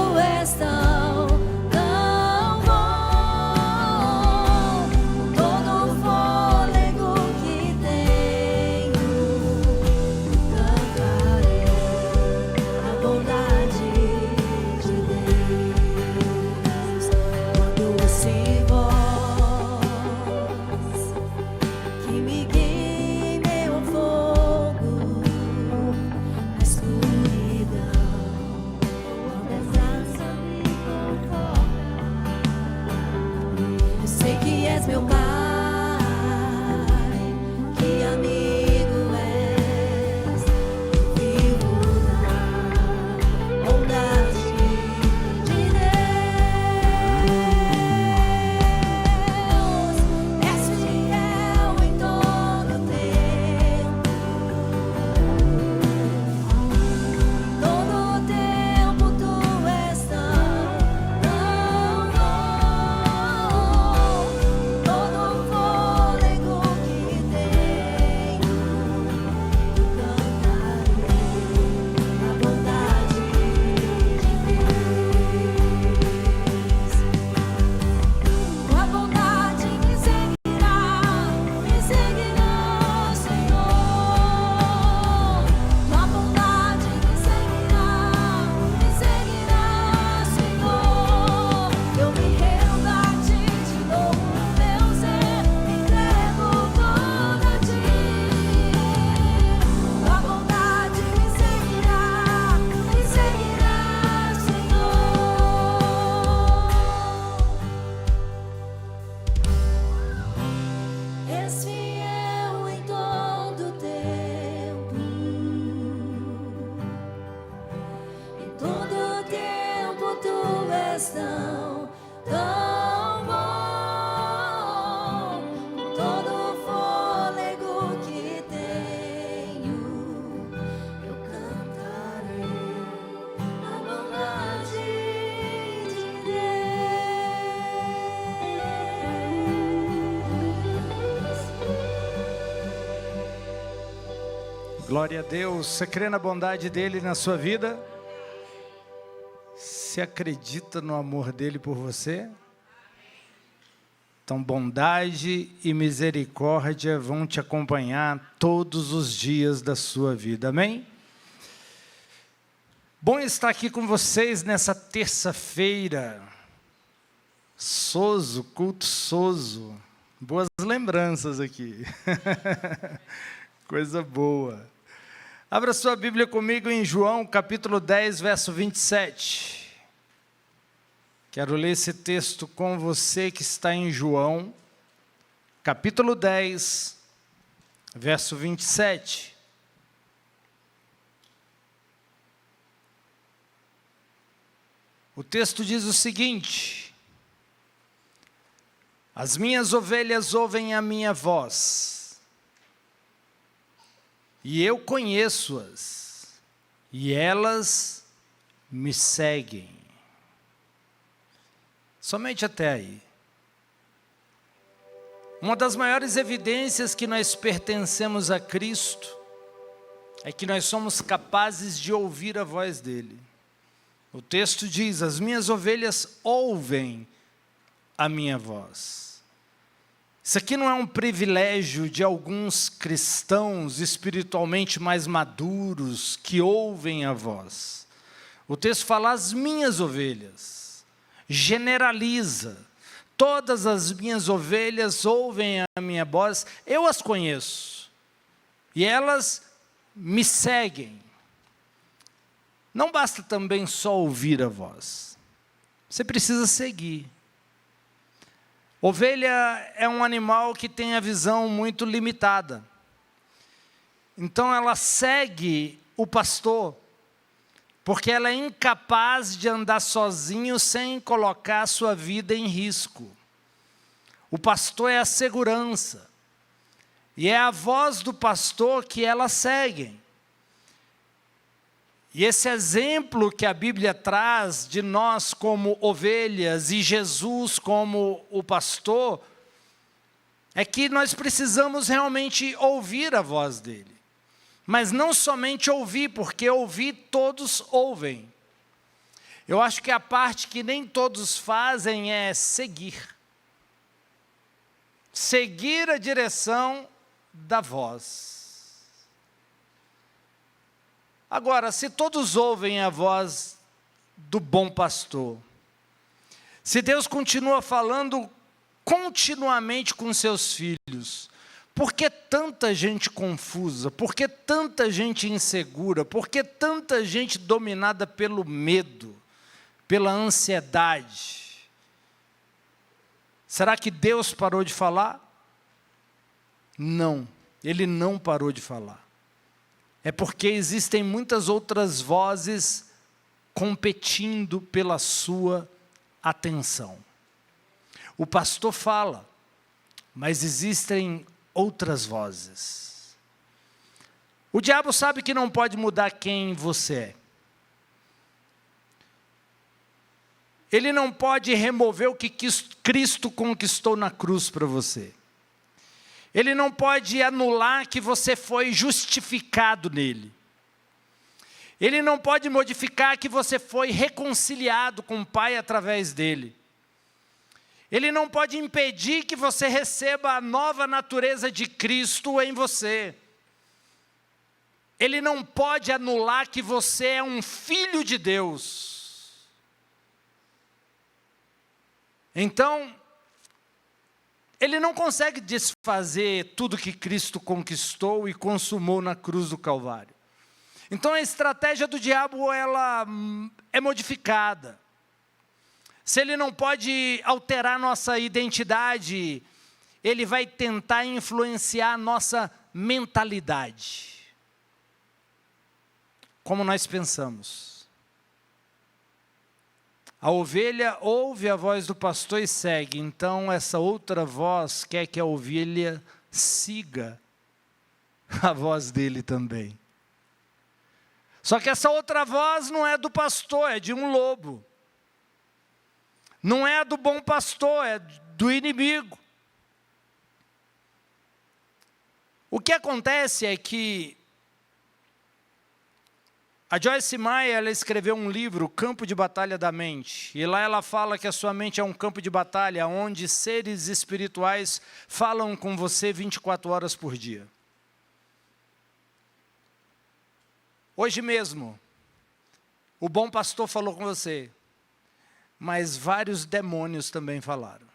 H: Glória a Deus. Você crê na bondade dele na sua vida? Você acredita no amor dele por você? Então, bondade e misericórdia vão te acompanhar todos os dias da sua vida. Amém? Bom estar aqui com vocês nessa terça-feira. Soso, culto soso. Boas lembranças aqui. Coisa boa. Abra sua Bíblia comigo em João, capítulo 10, verso 27. Quero ler esse texto com você que está em João, capítulo 10, verso 27. O texto diz o seguinte: as minhas ovelhas ouvem a minha voz, e eu conheço-as, e elas me seguem. Somente até aí. Uma das maiores evidências que nós pertencemos a Cristo é que nós somos capazes de ouvir a voz dele. O texto diz: as minhas ovelhas ouvem a minha voz. Isso aqui não é um privilégio de alguns cristãos espiritualmente mais maduros que ouvem a voz. O texto fala: as minhas ovelhas. Generaliza. Todas as minhas ovelhas ouvem a minha voz, eu as conheço. E elas me seguem. Não basta também só ouvir a voz. Você precisa seguir. Ovelha é um animal que tem a visão muito limitada. Então ela segue o pastor, porque ela é incapaz de andar sozinho sem colocar a sua vida em risco. O pastor é a segurança. E é a voz do pastor que elas seguem. E esse exemplo que a Bíblia traz de nós como ovelhas e Jesus como o pastor, é que nós precisamos realmente ouvir a voz dele. Mas não somente ouvir, porque ouvir todos ouvem. Eu acho que a parte que nem todos fazem é seguir. Seguir a direção da voz. Agora, se todos ouvem a voz do bom pastor, se Deus continua falando continuamente com seus filhos, por que tanta gente confusa? Por que tanta gente insegura? Por que tanta gente dominada pelo medo, pela ansiedade? Será que Deus parou de falar? Não, Ele não parou de falar. É porque existem muitas outras vozes competindo pela sua atenção. O pastor fala, mas existem outras vozes. O diabo sabe que não pode mudar quem você é. Ele não pode remover o que Cristo conquistou na cruz para você. Ele não pode anular que você foi justificado nele. Ele não pode modificar que você foi reconciliado com o Pai através dele. Ele não pode impedir que você receba a nova natureza de Cristo em você. Ele não pode anular que você é um filho de Deus. Então, ele não consegue desfazer tudo que Cristo conquistou e consumou na cruz do Calvário. Então a estratégia do diabo, ela é modificada. Se ele não pode alterar nossa identidade, ele vai tentar influenciar a nossa mentalidade. Como nós pensamos. A ovelha ouve a voz do pastor e segue. Então essa outra voz quer que a ovelha siga a voz dele também. Só que essa outra voz não é do pastor, é de um lobo. Não é a do bom pastor, é do inimigo. O que acontece é que A Joyce Meyer, ela escreveu um livro, Campo de Batalha da Mente. E lá ela fala que a sua mente é um campo de batalha, onde seres espirituais falam com você 24 horas por dia. Hoje mesmo, o bom pastor falou com você, mas vários demônios também falaram.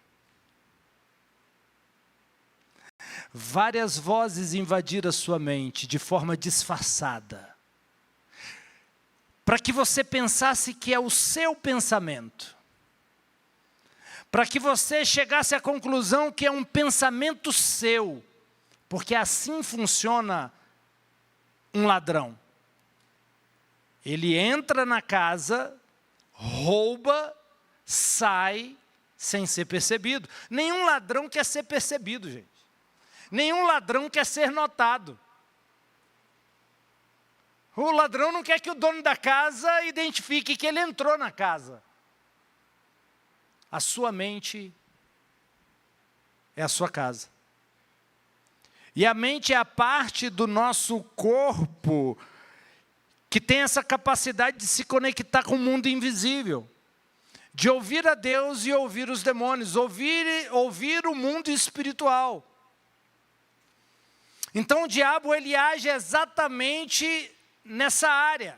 H: Várias vozes invadiram a sua mente de forma disfarçada, para que você pensasse que é o seu pensamento, para que você chegasse à conclusão que é um pensamento seu, porque assim funciona um ladrão. Ele entra na casa, rouba, sai sem ser percebido. Nenhum ladrão quer ser percebido, gente. Nenhum ladrão quer ser notado. O ladrão não quer que o dono da casa identifique que ele entrou na casa. A sua mente é a sua casa. E a mente é a parte do nosso corpo que tem essa capacidade de se conectar com o mundo invisível, de ouvir a Deus e ouvir os demônios, ouvir o mundo espiritual. Então o diabo, ele age exatamente nessa área.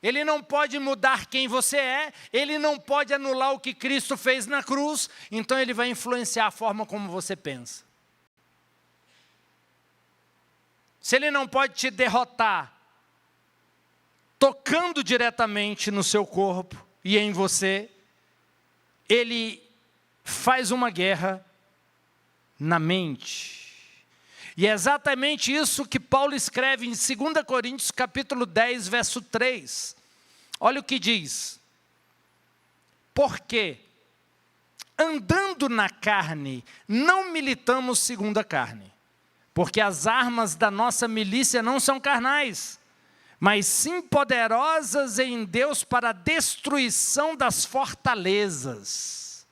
H: Ele não pode mudar quem você é, ele não pode anular o que Cristo fez na cruz, então ele vai influenciar a forma como você pensa. Se ele não pode te derrotar, tocando diretamente no seu corpo e em você, ele faz uma guerra na mente. E é exatamente isso que Paulo escreve em 2 Coríntios capítulo 10, verso 3. Olha o que diz. Porque, andando na carne, não militamos segundo a carne. Porque as armas da nossa milícia não são carnais, mas sim poderosas em Deus para a destruição das fortalezas,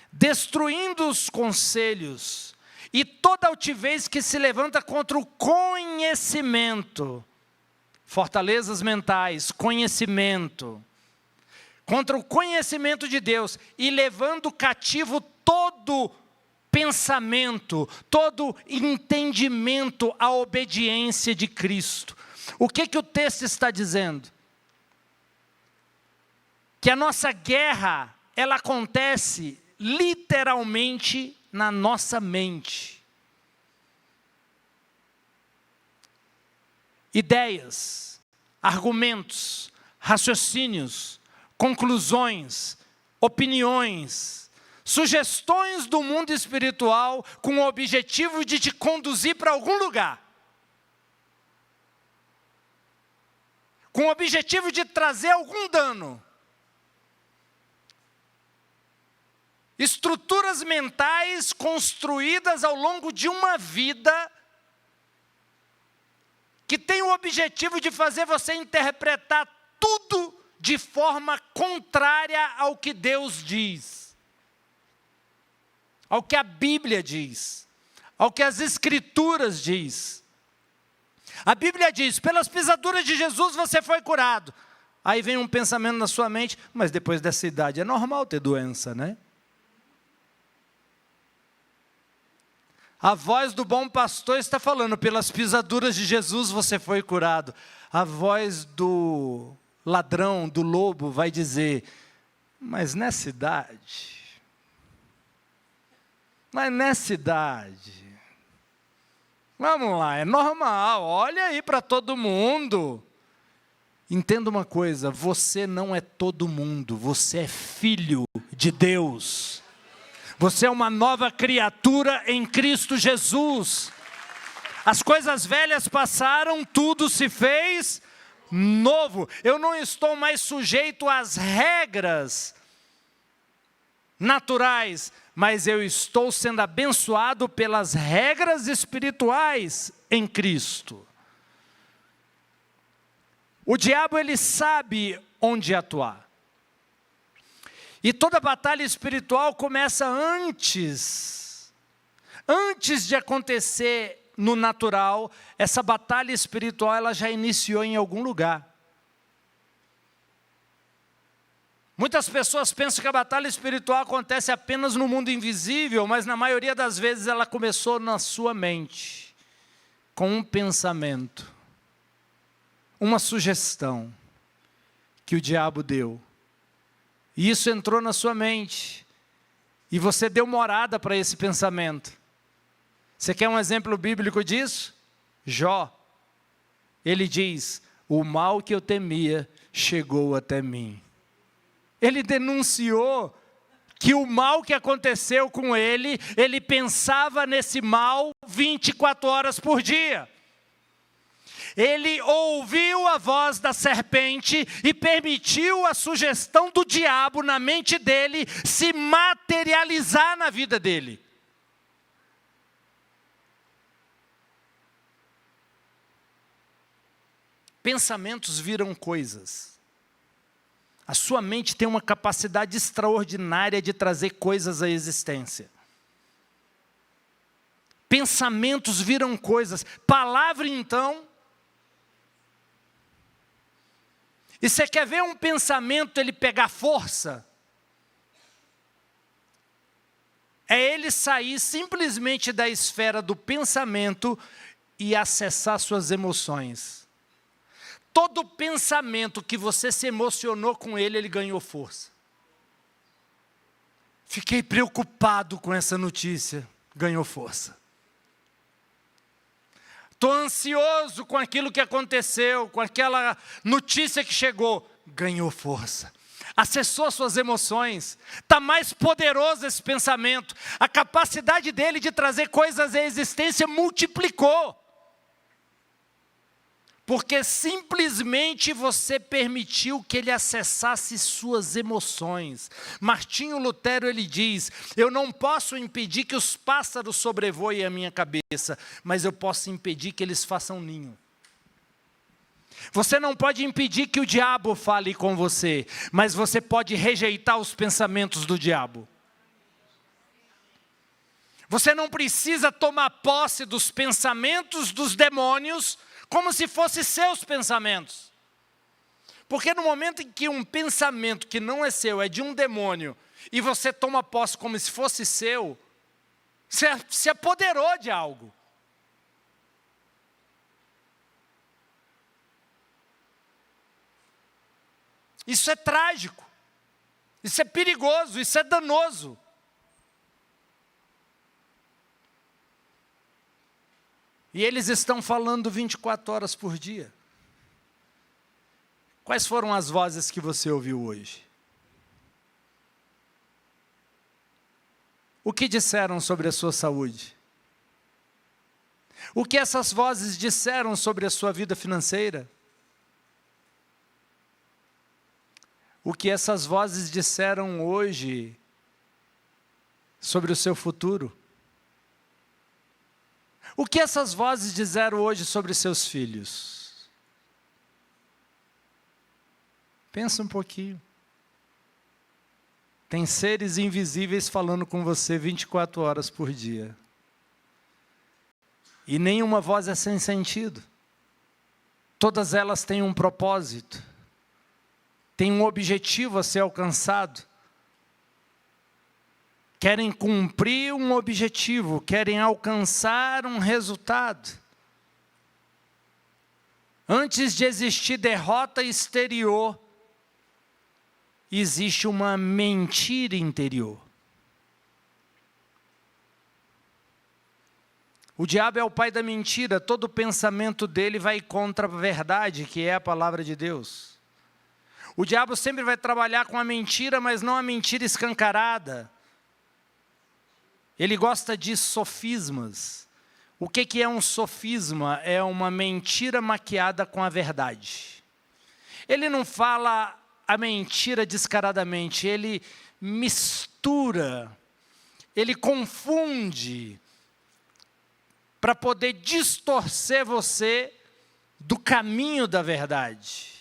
H: destruindo os conselhos e toda altivez que se levanta contra o conhecimento, fortalezas mentais, conhecimento, contra o conhecimento de Deus, e levando cativo todo pensamento, todo entendimento à obediência de Cristo. O que o texto está dizendo? Que a nossa guerra, ela acontece literalmente na nossa mente. Ideias, argumentos, raciocínios, conclusões, opiniões, sugestões do mundo espiritual com o objetivo de te conduzir para algum lugar. Com o objetivo de trazer algum dano. Estruturas mentais construídas ao longo de uma vida que tem o objetivo de fazer você interpretar tudo de forma contrária ao que Deus diz, ao que a Bíblia diz, ao que as Escrituras diz. A Bíblia diz, pelas pisaduras de Jesus você foi curado. Aí vem um pensamento na sua mente, mas depois dessa idade é normal ter doença, né? A voz do bom pastor está falando, pelas pisaduras de Jesus você foi curado. A voz do ladrão, do lobo vai dizer, mas nessa idade, vamos lá, é normal, olha aí para todo mundo. Entenda uma coisa, você não é todo mundo, você é filho de Deus. Você é uma nova criatura em Cristo Jesus. As coisas velhas passaram, tudo se fez novo. Eu não estou mais sujeito às regras naturais, mas eu estou sendo abençoado pelas regras espirituais em Cristo. O diabo, ele sabe onde atuar. E toda batalha espiritual começa antes de acontecer no natural, essa batalha espiritual ela já iniciou em algum lugar. Muitas pessoas pensam que a batalha espiritual acontece apenas no mundo invisível, mas na maioria das vezes ela começou na sua mente, com um pensamento, uma sugestão que o diabo deu. E isso entrou na sua mente, e você deu morada para esse pensamento. Você quer um exemplo bíblico disso? Jó, ele diz, o mal que eu temia chegou até mim. Ele denunciou que o mal que aconteceu com ele, ele pensava nesse mal 24 horas por dia. Ele ouviu a voz da serpente e permitiu a sugestão do diabo na mente dele se materializar na vida dele. Pensamentos viram coisas. A sua mente tem uma capacidade extraordinária de trazer coisas à existência. Pensamentos viram coisas. Palavra, então. E você quer ver um pensamento ele pegar força? É ele sair simplesmente da esfera do pensamento e acessar suas emoções. Todo pensamento que você se emocionou com ele, ele ganhou força. Fiquei preocupado com essa notícia, ganhou força. Estou ansioso com aquilo que aconteceu, com aquela notícia que chegou, ganhou força. Acessou suas emoções, está mais poderoso esse pensamento. A capacidade dele de trazer coisas à existência multiplicou. Porque simplesmente você permitiu que ele acessasse suas emoções. Martinho Lutero, ele diz, eu não posso impedir que os pássaros sobrevoem a minha cabeça, mas eu posso impedir que eles façam ninho. Você não pode impedir que o diabo fale com você, mas você pode rejeitar os pensamentos do diabo. Você não precisa tomar posse dos pensamentos dos demônios, como se fossem seus pensamentos. Porque no momento em que um pensamento que não é seu, é de um demônio, e você toma posse como se fosse seu, você se apoderou de algo. Isso é trágico, isso é perigoso, isso é danoso. E eles estão falando 24 horas por dia. Quais foram as vozes que você ouviu hoje? O que disseram sobre a sua saúde? O que essas vozes disseram sobre a sua vida financeira? O que essas vozes disseram hoje sobre o seu futuro? O que essas vozes disseram hoje sobre seus filhos? Pensa um pouquinho. Tem seres invisíveis falando com você 24 horas por dia. E nenhuma voz é sem sentido. Todas elas têm um propósito. Têm um objetivo a ser alcançado. Querem cumprir um objetivo, querem alcançar um resultado. Antes de existir derrota exterior, existe uma mentira interior. O diabo é o pai da mentira, todo pensamento dele vai contra a verdade, que é a palavra de Deus. O diabo sempre vai trabalhar com a mentira, mas não a mentira escancarada. Ele gosta de sofismas. O que é um sofisma? É uma mentira maquiada com a verdade. Ele não fala a mentira descaradamente, ele mistura, ele confunde, para poder distorcer você do caminho da verdade.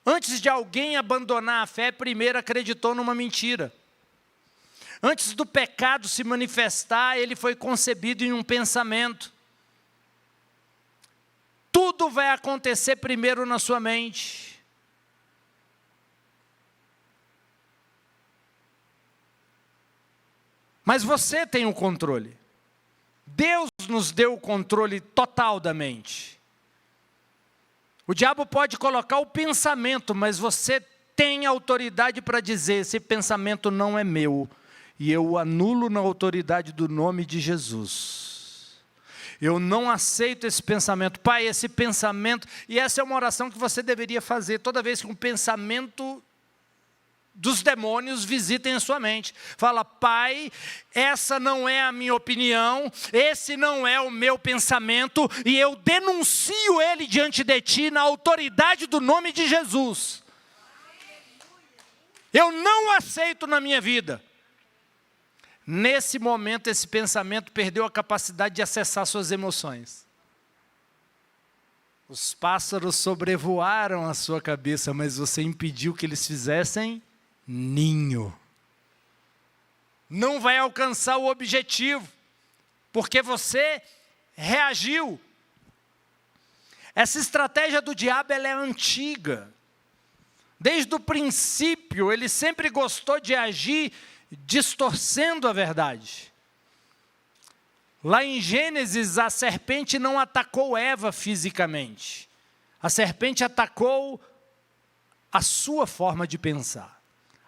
H: Antes de alguém abandonar a fé, primeiro acreditou numa mentira. Antes do pecado se manifestar, ele foi concebido em um pensamento. Tudo vai acontecer primeiro na sua mente. Mas você tem o controle. Deus nos deu o controle total da mente. O diabo pode colocar o pensamento, mas você tem autoridade para dizer: esse pensamento não é meu, e eu o anulo na autoridade do nome de Jesus. Eu não aceito esse pensamento. Pai, esse pensamento, e essa é uma oração que você deveria fazer toda vez que um pensamento dos demônios visitem a sua mente. Fala: Pai, essa não é a minha opinião, esse não é o meu pensamento, e eu denuncio ele diante de ti na autoridade do nome de Jesus. Eu não aceito na minha vida. Nesse momento, esse pensamento perdeu a capacidade de acessar suas emoções. Os pássaros sobrevoaram a sua cabeça, mas você impediu que eles fizessem ninho. Não vai alcançar o objetivo, porque você reagiu. Essa estratégia do diabo, ela é antiga. Desde o princípio, ele sempre gostou de agir distorcendo a verdade. Lá em Gênesis, a serpente não atacou Eva fisicamente. A serpente atacou a sua forma de pensar.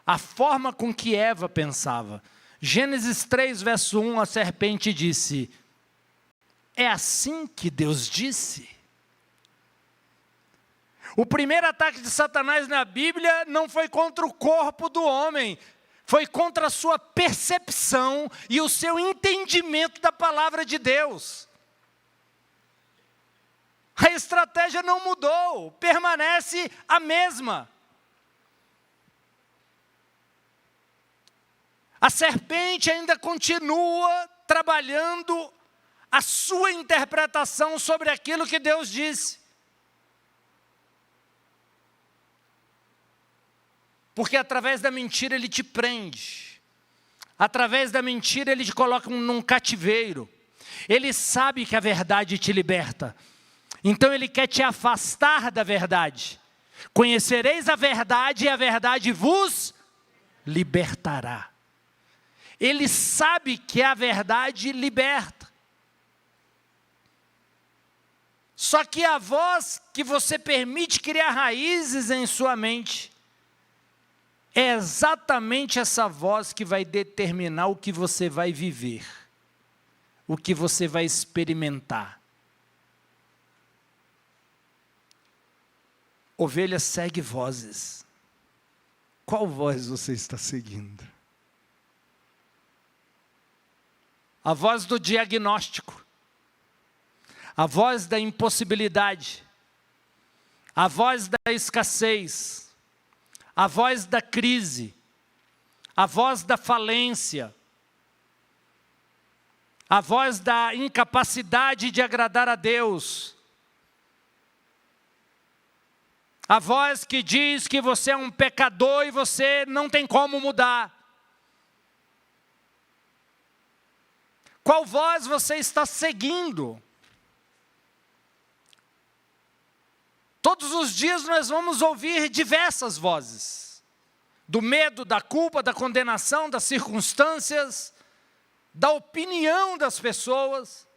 H: A forma com que Eva pensava. Gênesis 3, verso 1, a serpente disse: é assim que Deus disse? O primeiro ataque de Satanás na Bíblia não foi contra o corpo do homem, foi contra a sua percepção e o seu entendimento da palavra de Deus. A estratégia não mudou, permanece a mesma. A serpente ainda continua trabalhando a sua interpretação sobre aquilo que Deus disse. Porque através da mentira ele te prende. Através da mentira ele te coloca num cativeiro. Ele sabe que a verdade te liberta. Então ele quer te afastar da verdade. Conhecereis a verdade e a verdade vos libertará. Ele sabe que a verdade liberta. Só que a voz que você permite criar raízes em sua mente, é exatamente essa voz que vai determinar o que você vai viver, o que você vai experimentar. Ovelha segue vozes. Qual voz você está seguindo? A voz do diagnóstico, a voz da impossibilidade, a voz da escassez, a voz da crise, a voz da falência, a voz da incapacidade de agradar a Deus, a voz que diz que você é um pecador e você não tem como mudar. Qual voz você está seguindo? Todos os dias nós vamos ouvir diversas vozes. Do medo, da culpa, da condenação, das circunstâncias, da opinião das pessoas.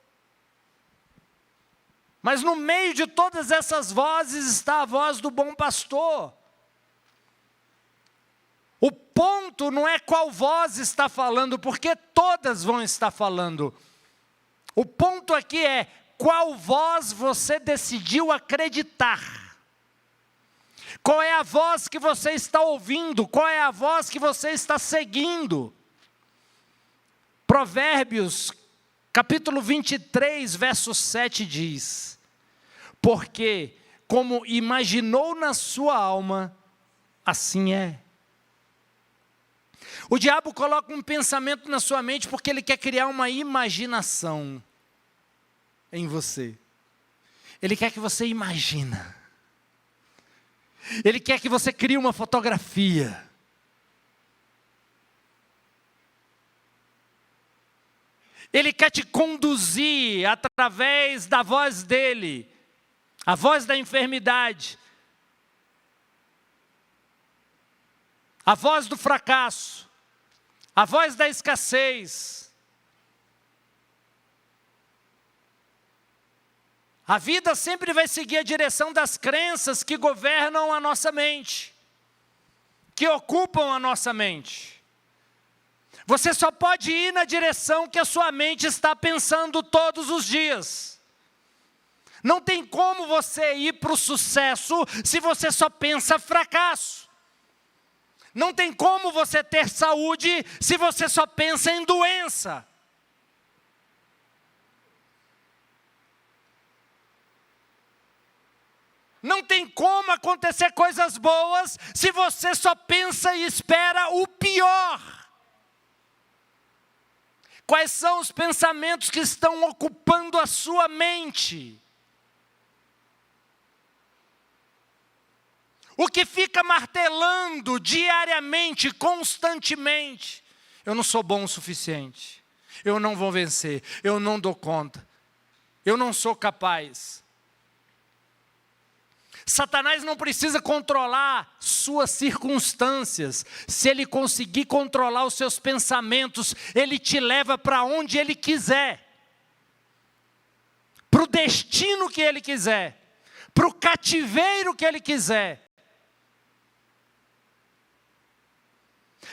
H: Mas no meio de todas essas vozes está a voz do bom pastor. O ponto não é qual voz está falando, porque todas vão estar falando. O ponto aqui é qual voz você decidiu acreditar. Qual é a voz que você está ouvindo? Qual é a voz que você está seguindo? Provérbios, capítulo 23, verso 7 diz: porque como imaginou na sua alma, assim é. O diabo coloca um pensamento na sua mente porque ele quer criar uma imaginação em você. Ele quer que você imagina. Ele quer que você crie uma fotografia. Ele quer te conduzir através da voz dele, a voz da enfermidade, a voz do fracasso, a voz da escassez. A vida sempre vai seguir a direção das crenças que governam a nossa mente, que ocupam a nossa mente. Você só pode ir na direção que a sua mente está pensando todos os dias. Não tem como você ir para o sucesso se você só pensa fracasso. Não tem como você ter saúde se você só pensa em doença. Não tem como acontecer coisas boas se você só pensa e espera o pior. Quais são os pensamentos que estão ocupando a sua mente? O que fica martelando diariamente, constantemente? Eu não sou bom o suficiente. Eu não vou vencer. Eu não dou conta. Eu não sou capaz. Satanás não precisa controlar suas circunstâncias. Se ele conseguir controlar os seus pensamentos, ele te leva para onde ele quiser. Para o destino que ele quiser. Para o cativeiro que ele quiser.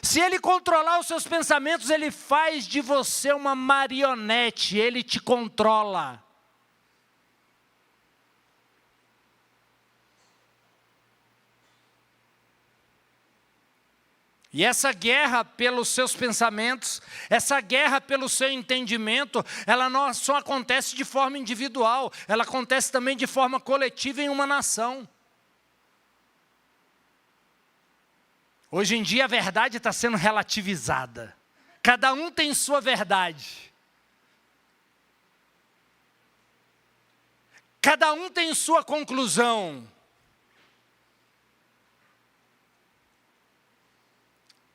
H: Se ele controlar os seus pensamentos, ele faz de você uma marionete, ele te controla. E essa guerra pelos seus pensamentos, essa guerra pelo seu entendimento, ela não só acontece de forma individual, ela acontece também de forma coletiva em uma nação. Hoje em dia a verdade está sendo relativizada. Cada um tem sua verdade. Cada um tem sua conclusão.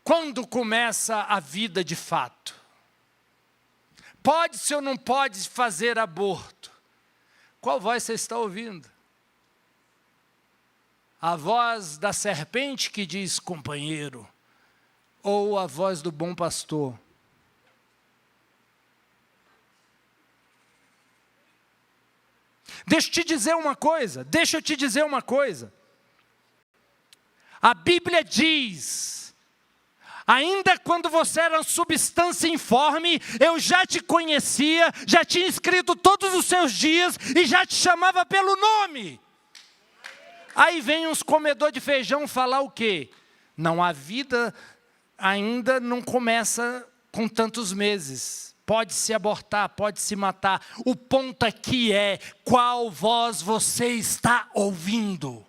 H: Quando começa a vida de fato? Pode-se ou não pode fazer aborto? Qual voz você está ouvindo? A voz da serpente que diz companheiro, ou a voz do bom pastor? Deixa eu te dizer uma coisa. A Bíblia diz: ainda quando você era substância informe, eu já te conhecia, já tinha escrito todos os seus dias e já te chamava pelo nome. Aí vem uns comedores de feijão falar o quê? Não, a vida ainda não começa com tantos meses. Pode se abortar, pode se matar. O ponto aqui é qual voz você está ouvindo.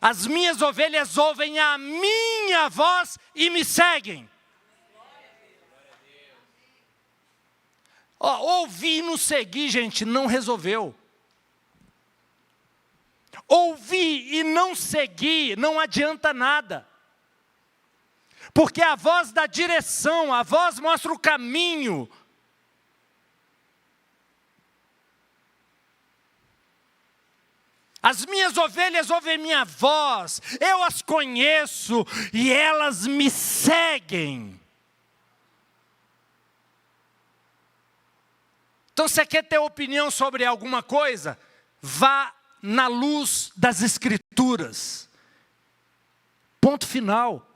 H: As minhas ovelhas ouvem a minha voz e me seguem. Ouvir e não seguir, gente, não resolveu. Ouvir e não seguir não adianta nada. Porque a voz dá direção, a voz mostra o caminho. As minhas ovelhas ouvem minha voz, eu as conheço e elas me seguem. Então, você quer ter opinião sobre alguma coisa? Vá na luz das Escrituras. Ponto final.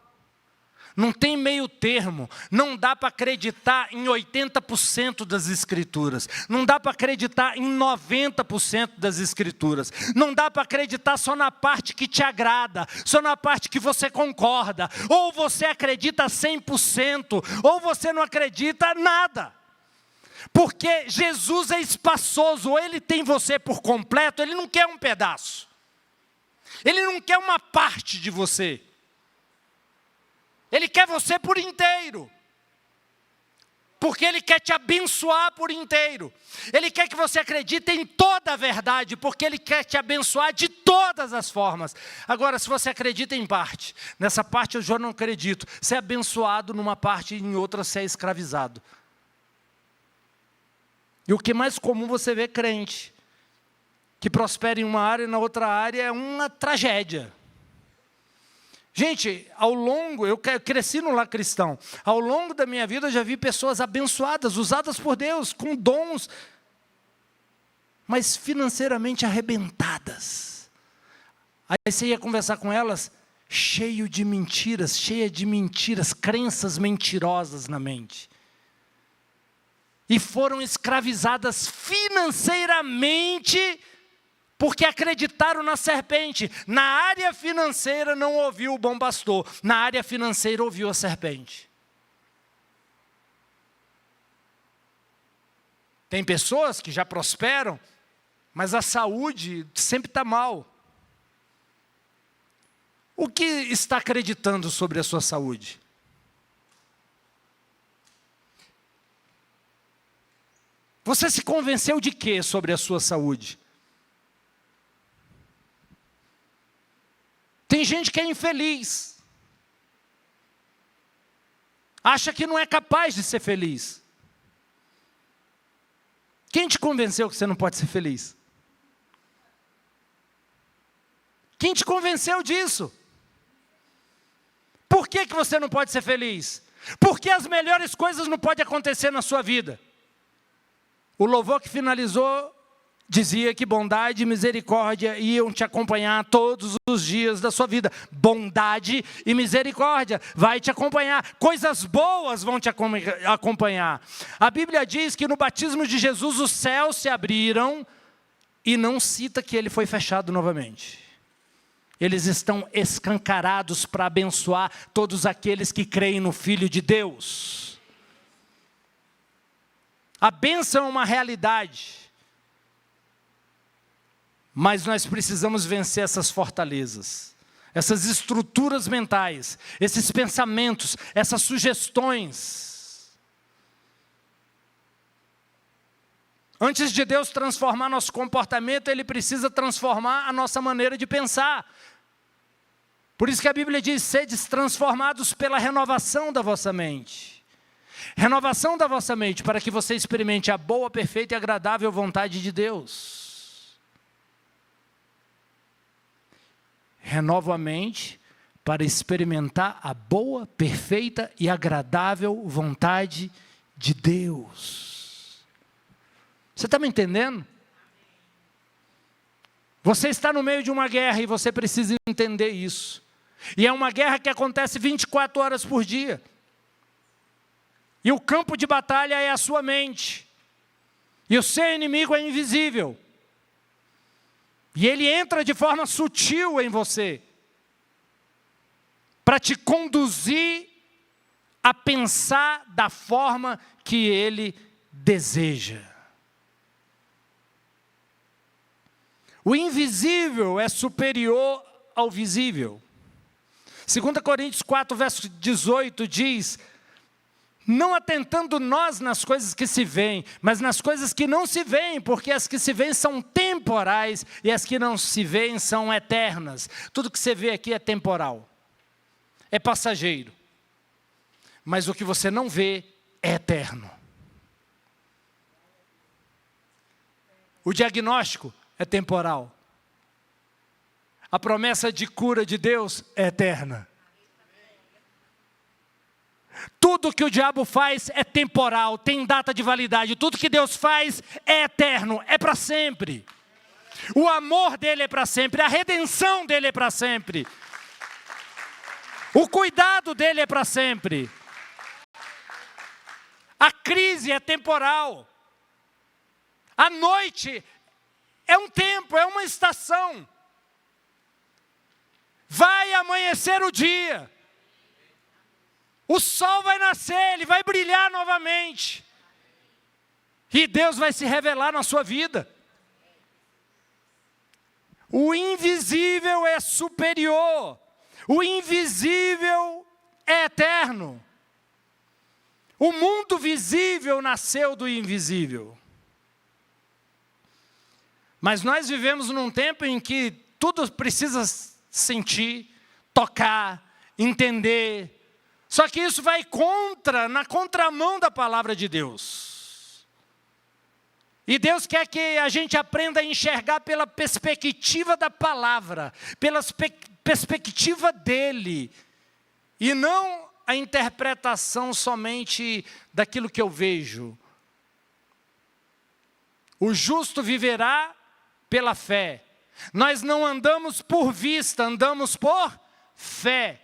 H: Não tem meio termo. Não dá para acreditar em 80% das Escrituras. Não dá para acreditar em 90% das Escrituras. Não dá para acreditar só na parte que te agrada, só na parte que você concorda. Ou você acredita 100%, ou você não acredita nada. Porque Jesus é espaçoso, ou Ele tem você por completo, Ele não quer um pedaço. Ele não quer uma parte de você. Ele quer você por inteiro. Porque Ele quer te abençoar por inteiro. Ele quer que você acredite em toda a verdade, porque Ele quer te abençoar de todas as formas. Agora, se você acredita em parte, nessa parte eu já não acredito. Você é abençoado numa parte e em outra você é escravizado. E o que é mais comum você vê crente, que prospera em uma área e na outra área é uma tragédia. Gente, eu cresci no lar cristão. Ao longo da minha vida eu já vi pessoas abençoadas, usadas por Deus, com dons, mas financeiramente arrebentadas. Aí você ia conversar com elas, cheia de mentiras, crenças mentirosas na mente. E foram escravizadas financeiramente, porque acreditaram na serpente. Na área financeira não ouviu o bom pastor, na área financeira ouviu a serpente. Tem pessoas que já prosperam, mas a saúde sempre está mal. O que está acreditando sobre a sua saúde? Você se convenceu de quê sobre a sua saúde? Tem gente que é infeliz. Acha que não é capaz de ser feliz. Quem te convenceu que você não pode ser feliz? Quem te convenceu disso? Por que você não pode ser feliz? Porque as melhores coisas não podem acontecer na sua vida. O louvor que finalizou dizia que bondade e misericórdia iam te acompanhar todos os dias da sua vida. Bondade e misericórdia vai te acompanhar. Coisas boas vão te acompanhar. A Bíblia diz que no batismo de Jesus os céus se abriram e não cita que ele foi fechado novamente. Eles estão escancarados para abençoar todos aqueles que creem no Filho de Deus. A bênção é uma realidade. Mas nós precisamos vencer essas fortalezas, essas estruturas mentais, esses pensamentos, essas sugestões. Antes de Deus transformar nosso comportamento, Ele precisa transformar a nossa maneira de pensar. Por isso que a Bíblia diz, sedes transformados pela renovação da vossa mente. Renovação da vossa mente, para que você experimente a boa, perfeita e agradável vontade de Deus. Renova a mente para experimentar a boa, perfeita e agradável vontade de Deus. Você está me entendendo? Você está no meio de uma guerra e você precisa entender isso. E é uma guerra que acontece 24 horas por dia. E o campo de batalha é a sua mente. E o seu inimigo é invisível. E ele entra de forma sutil em você, para te conduzir a pensar da forma que ele deseja. O invisível é superior ao visível. 2 Coríntios 4, verso 18 diz: não atentando nós nas coisas que se veem, mas nas coisas que não se veem, porque as que se veem são temporais e as que não se veem são eternas. Tudo que você vê aqui é temporal, é passageiro, mas o que você não vê é eterno. O diagnóstico é temporal, a promessa de cura de Deus é eterna. Tudo que o diabo faz é temporal, tem data de validade. Tudo que Deus faz é eterno, é para sempre. O amor dele é para sempre, a redenção dele é para sempre. O cuidado dele é para sempre. A crise é temporal. A noite é um tempo, é uma estação. Vai amanhecer o dia. O sol vai nascer, ele vai brilhar novamente. E Deus vai se revelar na sua vida. O invisível é superior. O invisível é eterno. O mundo visível nasceu do invisível. Mas nós vivemos num tempo em que tudo precisa sentir, tocar, entender. Só que isso vai na contramão da palavra de Deus. E Deus quer que a gente aprenda a enxergar pela perspectiva da palavra, pela perspectiva dele, e não a interpretação somente daquilo que eu vejo. O justo viverá pela fé. Nós não andamos por vista, andamos por fé.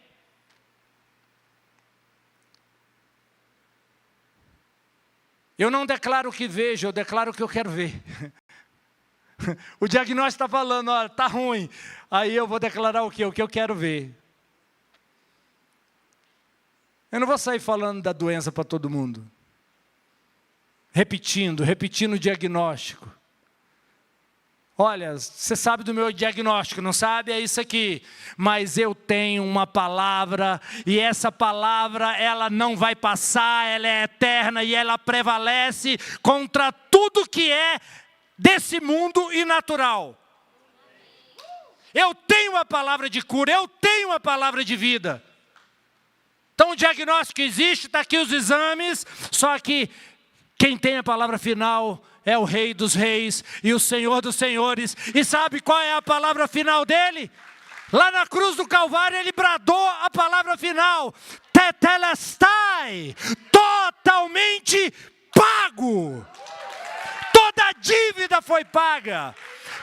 H: Eu não declaro o que vejo, eu declaro o que eu quero ver. O diagnóstico está falando, olha, está ruim. Aí eu vou declarar o quê? O que eu quero ver. Eu não vou sair falando da doença para todo mundo. Repetindo o diagnóstico. Olha, você sabe do meu diagnóstico, não sabe? É isso aqui. Mas eu tenho uma palavra, e essa palavra, ela não vai passar, ela é eterna e ela prevalece contra tudo que é desse mundo e natural. Eu tenho a palavra de cura, eu tenho a palavra de vida. Então o diagnóstico existe, está aqui os exames, só que quem tem a palavra final é o Rei dos Reis e o Senhor dos Senhores. E sabe qual é a palavra final dele? Lá na cruz do Calvário ele bradou a palavra final: Tetelestai, totalmente pago. Toda a dívida foi paga,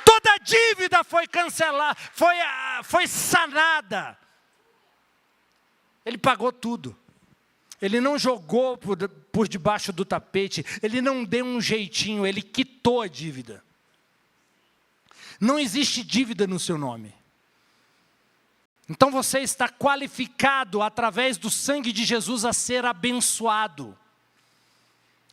H: toda a dívida foi cancelada, foi sanada. Ele pagou tudo. Ele não jogou por debaixo do tapete, ele não deu um jeitinho, ele quitou a dívida. Não existe dívida no seu nome. Então você está qualificado através do sangue de Jesus a ser abençoado.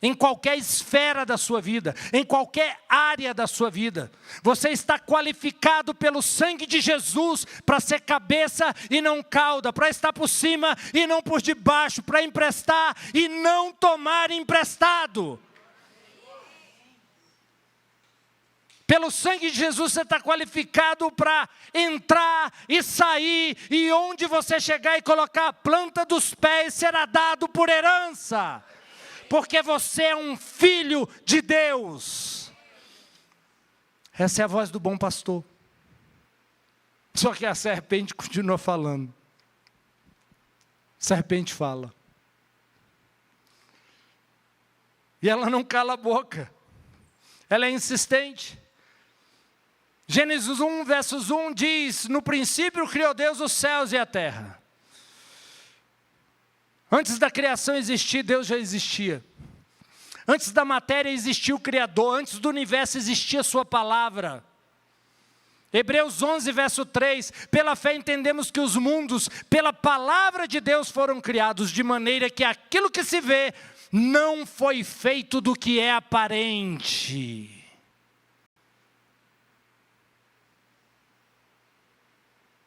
H: Em qualquer esfera da sua vida, em qualquer área da sua vida. Você está qualificado pelo sangue de Jesus para ser cabeça e não cauda, para estar por cima e não por debaixo, para emprestar e não tomar emprestado. Pelo sangue de Jesus você está qualificado para entrar e sair, e onde você chegar e colocar a planta dos pés será dado por herança. Porque você é um filho de Deus. Essa é a voz do bom pastor. Só que a serpente continua falando. A serpente fala. E ela não cala a boca. Ela é insistente. Gênesis 1, versos 1 diz: no princípio criou Deus os céus e a terra. Antes da criação existir, Deus já existia. Antes da matéria existia o Criador. Antes do universo existia a sua palavra. Hebreus 11, verso 3. Pela fé entendemos que os mundos, pela palavra de Deus, foram criados, de maneira que aquilo que se vê não foi feito do que é aparente.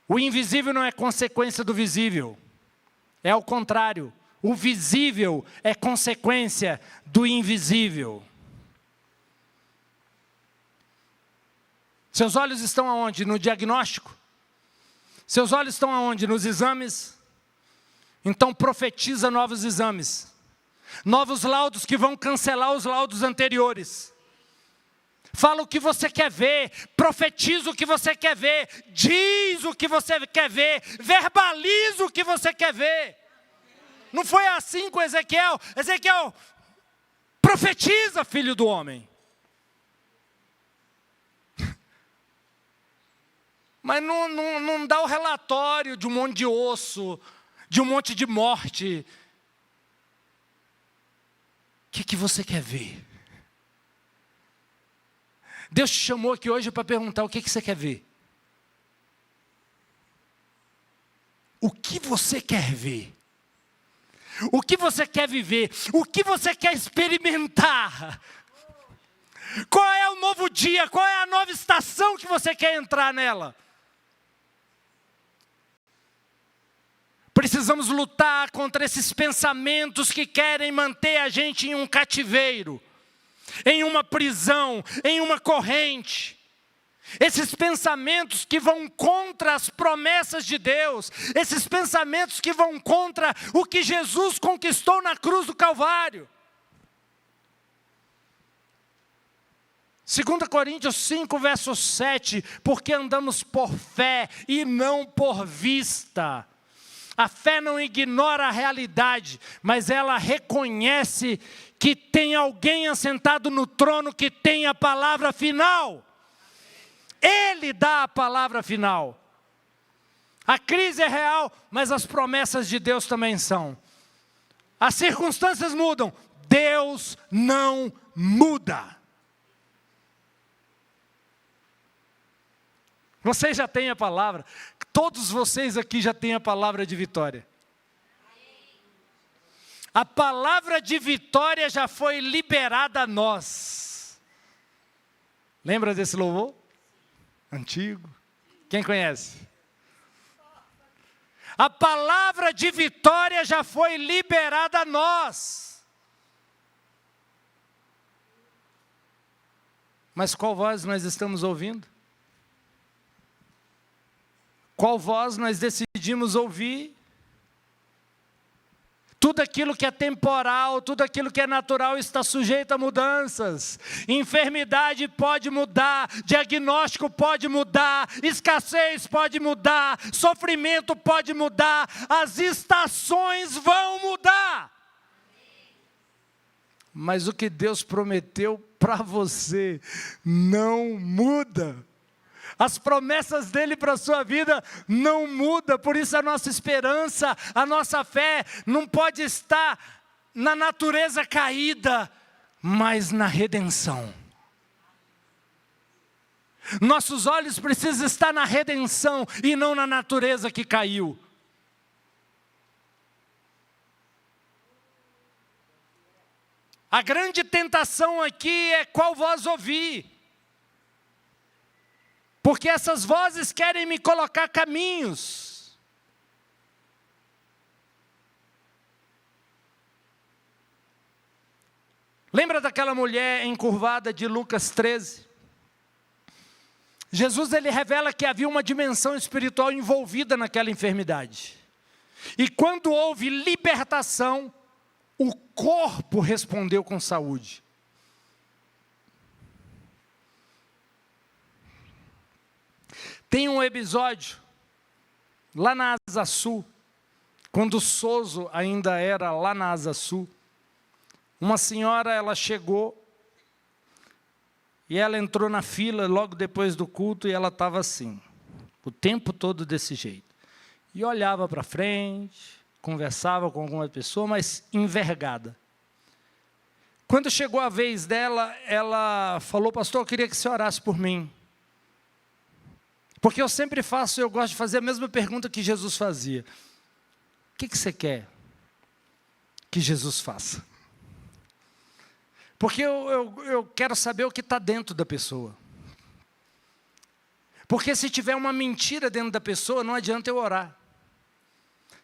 H: O invisível não é consequência do visível. É ao contrário, o visível é consequência do invisível. Seus olhos estão aonde? No diagnóstico? Seus olhos estão aonde? Nos exames? Então profetiza novos exames. Novos laudos que vão cancelar os laudos anteriores. Fala o que você quer ver, profetiza o que você quer ver, diz o que você quer ver, verbaliza o que você quer ver. Não foi assim com Ezequiel. Ezequiel, profetiza, filho do homem. Mas não dá o relatório de um monte de osso, de um monte de morte. O que você quer ver? Deus te chamou aqui hoje para perguntar o que você quer ver. O que você quer ver? O que você quer viver? O que você quer experimentar? Qual é o novo dia? Qual é a nova estação que você quer entrar nela? Precisamos lutar contra esses pensamentos que querem manter a gente em um cativeiro, em uma prisão, em uma corrente. Esses pensamentos que vão contra as promessas de Deus, esses pensamentos que vão contra o que Jesus conquistou na cruz do Calvário. 2 Coríntios 5, verso 7, porque andamos por fé e não por vista. A fé não ignora a realidade, mas ela reconhece que tem alguém assentado no trono que tem a palavra final. Ele dá a palavra final. A crise é real, mas as promessas de Deus também são. As circunstâncias mudam, Deus não muda. Vocês já têm a palavra, todos vocês aqui já têm a palavra de vitória. A palavra de vitória já foi liberada a nós. Lembra desse louvor? Antigo. Quem conhece? A palavra de vitória já foi liberada a nós. Mas qual voz nós estamos ouvindo? Qual voz nós decidimos ouvir? Tudo aquilo que é temporal, tudo aquilo que é natural está sujeito a mudanças. Enfermidade pode mudar, diagnóstico pode mudar, escassez pode mudar, sofrimento pode mudar, as estações vão mudar. Mas o que Deus prometeu para você não muda. As promessas dele para a sua vida não mudam, por isso a nossa esperança, a nossa fé não pode estar na natureza caída, mas na redenção. Nossos olhos precisam estar na redenção e não na natureza que caiu. A grande tentação aqui é qual voz ouvir. Porque essas vozes querem me colocar caminhos. Lembra daquela mulher encurvada de Lucas 13? Jesus ele revela que havia uma dimensão espiritual envolvida naquela enfermidade. E quando houve libertação, o corpo respondeu com saúde. Tem um episódio, lá na Asa Sul, quando o Soso ainda era lá na Asa Sul, uma senhora, ela chegou, e ela entrou na fila logo depois do culto, e ela estava assim, o tempo todo desse jeito. E olhava para frente, conversava com alguma pessoa, mas envergada. Quando chegou a vez dela, ela falou: pastor, eu queria que você orasse por mim. Porque eu sempre faço, eu gosto de fazer a mesma pergunta que Jesus fazia. O que você quer que Jesus faça? Porque eu quero saber o que está dentro da pessoa. Porque se tiver uma mentira dentro da pessoa, não adianta eu orar.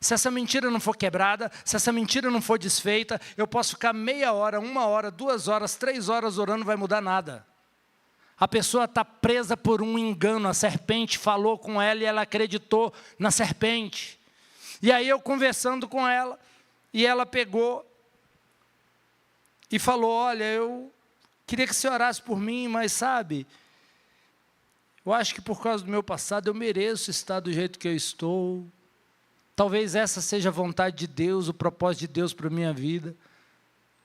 H: Se essa mentira não for quebrada, se essa mentira não for desfeita, eu posso ficar meia hora, 1 hora, 2 horas, 3 horas orando, não vai mudar nada. A pessoa está presa por um engano, a serpente falou com ela e ela acreditou na serpente. E aí eu conversando com ela, e ela pegou e falou: olha, eu queria que você orasse por mim, mas sabe, eu acho que por causa do meu passado eu mereço estar do jeito que eu estou. Talvez essa seja a vontade de Deus, o propósito de Deus para a minha vida.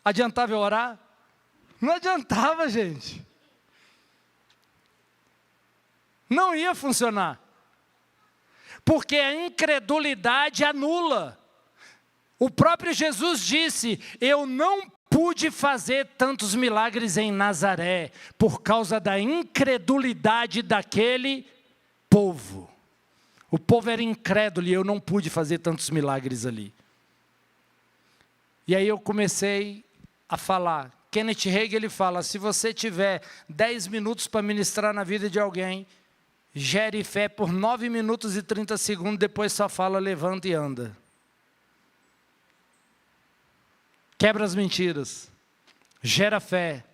H: Adiantava eu orar? Não adiantava, gente. Não ia funcionar. Porque a incredulidade anula. O próprio Jesus disse: eu não pude fazer tantos milagres em Nazaré, por causa da incredulidade daquele povo. O povo era incrédulo e eu não pude fazer tantos milagres ali. E aí eu comecei a falar. Kenneth Hagin, ele fala: se você tiver 10 minutos para ministrar na vida de alguém, gere fé por 9 minutos e 30 segundos, depois só fala: levanta e anda. Quebra as mentiras, gera fé,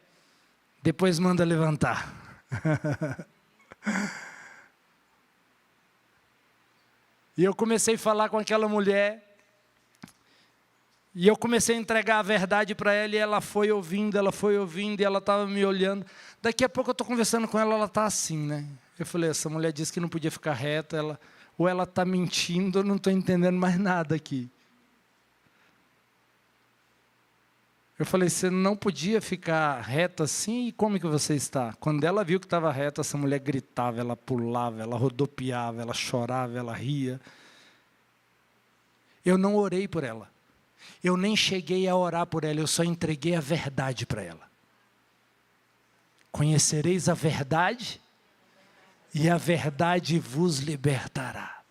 H: depois manda levantar. E eu comecei a falar com aquela mulher, E eu comecei a entregar a verdade para ela, e ela foi ouvindo, e ela estava me olhando. Daqui a pouco eu estou conversando com ela está assim, né? Eu falei, essa mulher disse que não podia ficar reta, ou ela está mentindo, eu não estou entendendo mais nada aqui. Eu falei, você não podia ficar reta assim, e como que você está? Quando ela viu que estava reta, essa mulher gritava, ela pulava, ela rodopiava, ela chorava, ela ria. Eu não orei por ela. Eu nem cheguei a orar por ela, eu só entreguei a verdade para ela. Conhecereis a verdade, e a verdade vos libertará.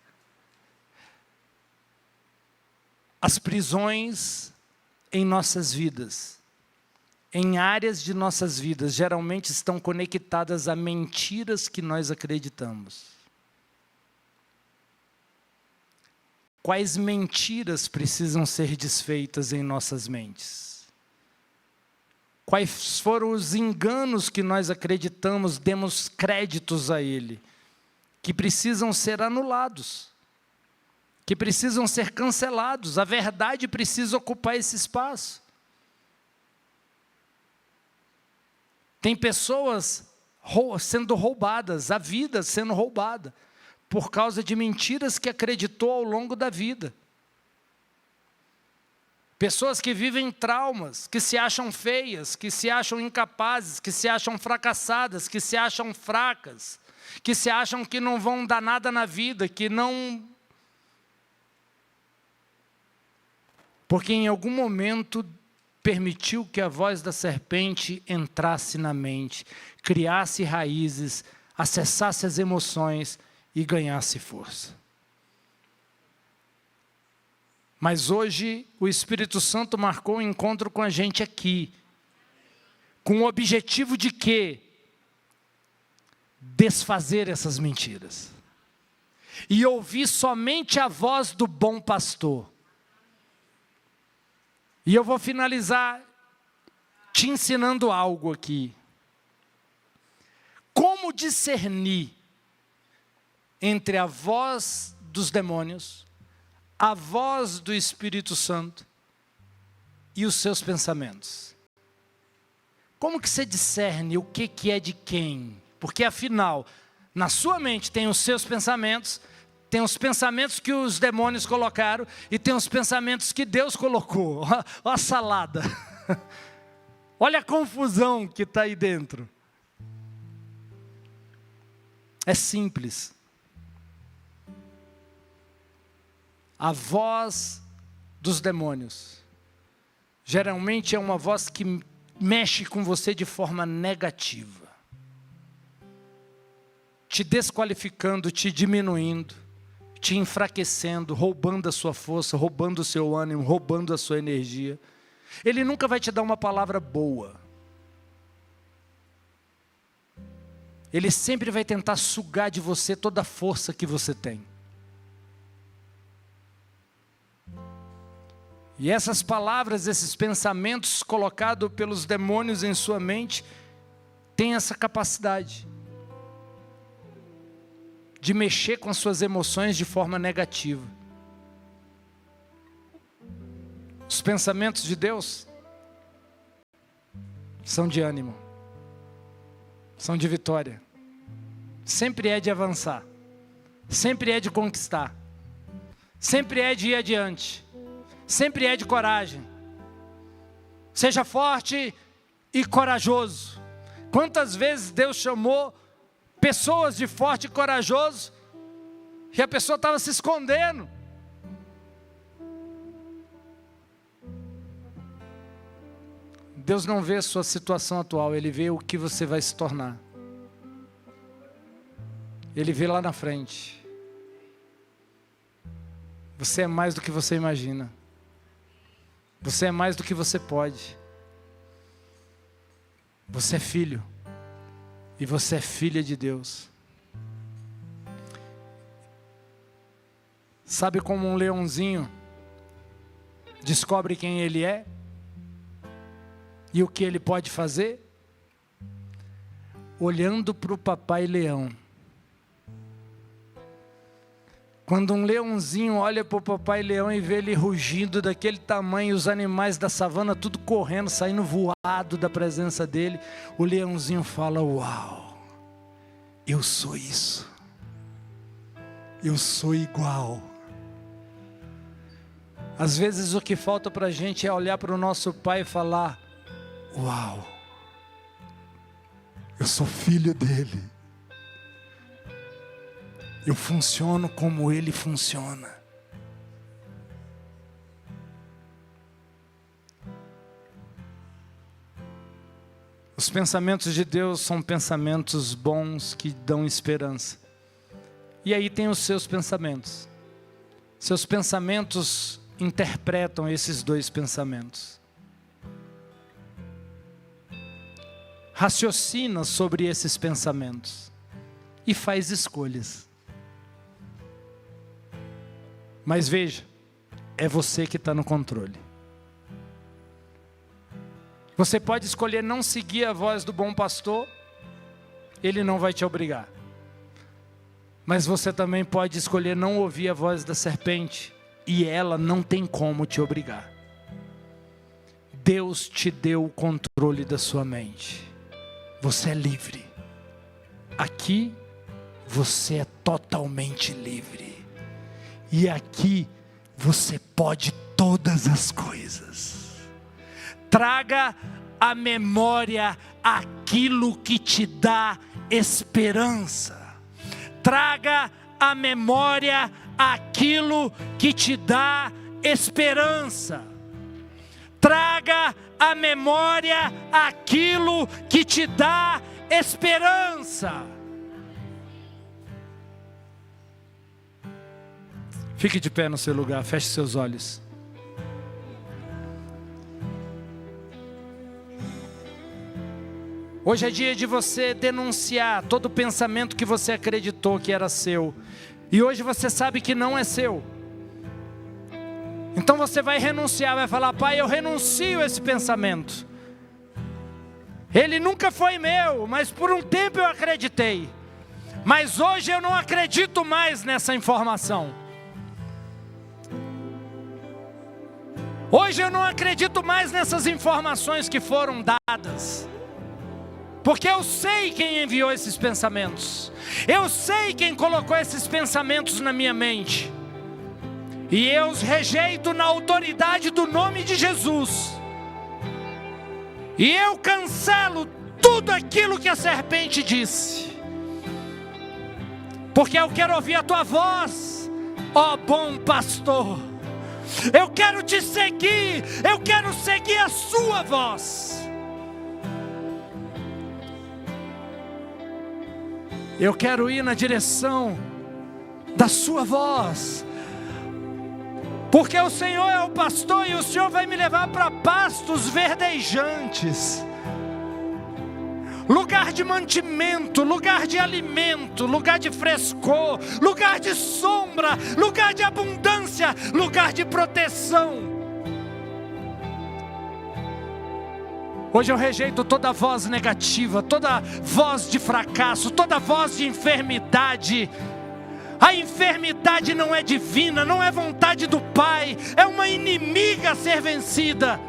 H: As prisões em nossas vidas, em áreas de nossas vidas, geralmente estão conectadas a mentiras que nós acreditamos. Quais mentiras precisam ser desfeitas em nossas mentes? Quais foram os enganos que nós acreditamos, demos créditos a ele, que precisam ser anulados, que precisam ser cancelados? A verdade precisa ocupar esse espaço. Tem pessoas sendo roubadas, a vida sendo roubada, por causa de mentiras que acreditou ao longo da vida. Pessoas que vivem traumas, que se acham feias, que se acham incapazes, que se acham fracassadas, que se acham fracas, que se acham que não vão dar nada na vida, que não... Porque em algum momento permitiu que a voz da serpente entrasse na mente, criasse raízes, acessasse as emoções e ganhasse força. Mas hoje o Espírito Santo marcou um encontro com a gente aqui, com o objetivo de quê? Desfazer essas mentiras. E ouvir somente a voz do bom pastor. E eu vou finalizar te ensinando algo aqui. Como discernir entre a voz dos demônios, a voz do Espírito Santo e os seus pensamentos? Como que você discerne o que é de quem? Porque afinal, na sua mente tem os seus pensamentos, tem os pensamentos que os demônios colocaram e tem os pensamentos que Deus colocou. Olha a salada. Olha a confusão que está aí dentro. É simples. A voz dos demônios geralmente é uma voz que mexe com você de forma negativa, te desqualificando, te diminuindo, te enfraquecendo, roubando a sua força, roubando o seu ânimo, roubando a sua energia. Ele nunca vai te dar uma palavra boa. Ele sempre vai tentar sugar de você toda a força que você tem. E essas palavras, esses pensamentos colocados pelos demônios em sua mente, têm essa capacidade de mexer com as suas emoções de forma negativa. Os pensamentos de Deus são de ânimo, são de vitória, sempre é de avançar, sempre é de conquistar, sempre é de ir adiante, sempre é de coragem. Seja forte e corajoso. Quantas vezes Deus chamou pessoas de forte e corajoso e a pessoa estava se escondendo? Deus não vê a sua situação atual, Ele vê o que você vai se tornar. Ele vê lá na frente. Você é mais do que você imagina. Você é mais do que você pode. Você é filho. E você é filha de Deus. Sabe como um leãozinho descobre quem ele é? E o que ele pode fazer? Olhando para o papai leão. Quando um leãozinho olha para o papai leão e vê ele rugindo daquele tamanho, os animais da savana tudo correndo, saindo voado da presença dele, o leãozinho fala: uau, eu sou isso, eu sou igual. Às vezes o que falta para a gente é olhar para o nosso pai e falar: uau, eu sou filho dele. Eu funciono como ele funciona. Os pensamentos de Deus são pensamentos bons que dão esperança. E aí tem os seus pensamentos. Seus pensamentos interpretam esses dois pensamentos. Raciocina sobre esses pensamentos e faz escolhas. Mas veja, é você que está no controle. Você pode escolher não seguir a voz do bom pastor, ele não vai te obrigar. Mas você também pode escolher não ouvir a voz da serpente, e ela não tem como te obrigar. Deus te deu o controle da sua mente. Você é livre. Aqui, você é totalmente livre. E aqui você pode todas as coisas. Traga à memória aquilo que te dá esperança. Traga à memória aquilo que te dá esperança. Traga à memória aquilo que te dá esperança. Fique de pé no seu lugar, feche seus olhos. Hoje é dia de você denunciar todo pensamento que você acreditou que era seu. E hoje você sabe que não é seu. Então você vai renunciar, vai falar: pai, eu renuncio a esse pensamento. Ele nunca foi meu, mas por um tempo eu acreditei. Mas hoje eu não acredito mais nessa informação. Hoje eu não acredito mais nessas informações que foram dadas. Porque eu sei quem enviou esses pensamentos. Eu sei quem colocou esses pensamentos na minha mente. E eu os rejeito na autoridade do nome de Jesus. E eu cancelo tudo aquilo que a serpente disse. Porque eu quero ouvir a tua voz, ó bom pastor. Eu quero te seguir, eu quero seguir a sua voz. Eu quero ir na direção da sua voz. Porque o Senhor é o pastor e o Senhor vai me levar para pastos verdejantes. Lugar de mantimento, lugar de alimento, lugar de frescor, lugar de sombra, lugar de abundância, lugar de proteção. Hoje eu rejeito toda voz negativa, toda voz de fracasso, toda voz de enfermidade. A enfermidade não é divina, não é vontade do Pai, é uma inimiga a ser vencida.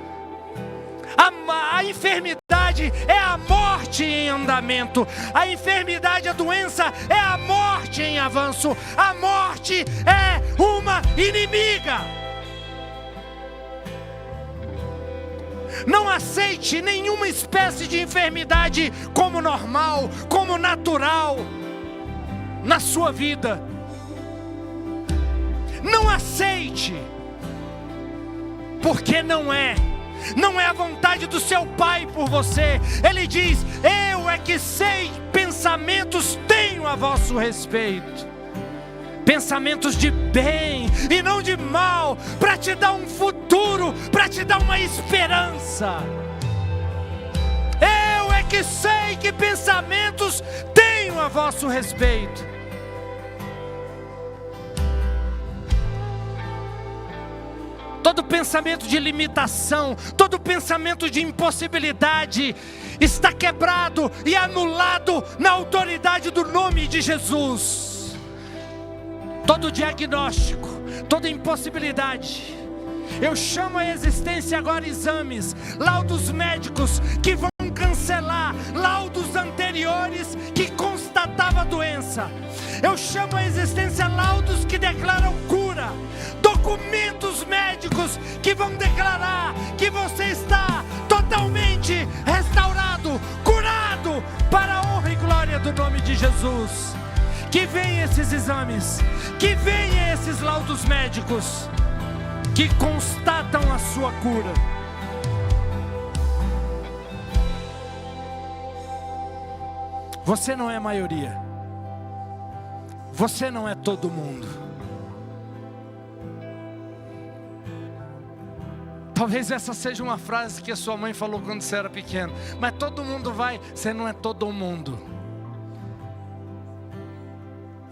H: A enfermidade é a morte em andamento. A enfermidade, a doença é a morte em avanço. A morte é uma inimiga. Não aceite nenhuma espécie de enfermidade como normal, como natural na sua vida. Não aceite, porque não é a vontade do seu Pai por você. Ele diz: eu é que sei pensamentos tenho a vosso respeito, pensamentos de bem e não de mal, para te dar um futuro, para te dar uma esperança. Eu é que sei que pensamentos tenho a vosso respeito. Todo pensamento de limitação, todo pensamento de impossibilidade está quebrado e anulado na autoridade do nome de Jesus. todo diagnóstico, toda impossibilidade. Eu chamo à existência agora exames, laudos médicos que vão cancelar laudos anteriores que constatavam a doença. Eu chamo à existência laudos que declaram cura, documentos médicos que vão declarar que você está totalmente restaurado, curado, para a honra e glória do nome de Jesus. Que venham esses exames, que venham esses laudos médicos que constatam a sua cura. Você não é maioria. Você não é todo mundo. Talvez essa seja uma frase que a sua mãe falou quando você era pequeno. Mas todo mundo vai, você não é todo mundo.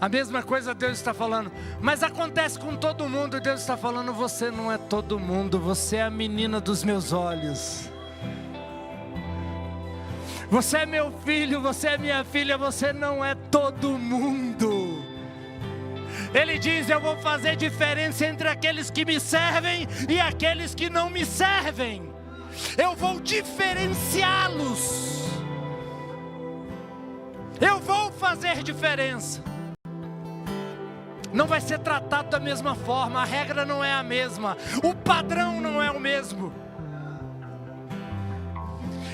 H: A mesma coisa Deus está falando. Mas acontece com todo mundo. Deus está falando, você não é todo mundo. Você é a menina dos meus olhos. Você é meu filho, você é minha filha. Você não é todo mundo. Ele diz, eu vou fazer diferença entre aqueles que me servem e aqueles que não me servem. Eu vou diferenciá-los. Eu vou fazer diferença. Não vai ser tratado da mesma forma, a regra não é a mesma, o padrão não é o mesmo.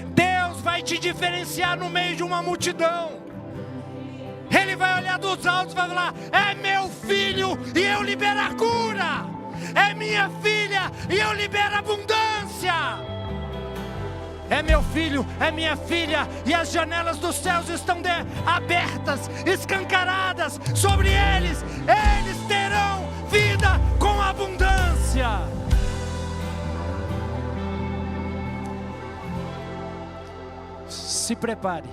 H: Deus vai te diferenciar no meio de uma multidão. Ele vai olhar dos altos e vai falar, é meu filho e eu libero a cura. É minha filha e eu libero a abundância. É meu filho, é minha filha, e as janelas dos céus estão abertas, escancaradas sobre eles. Eles terão vida com abundância. Se prepare.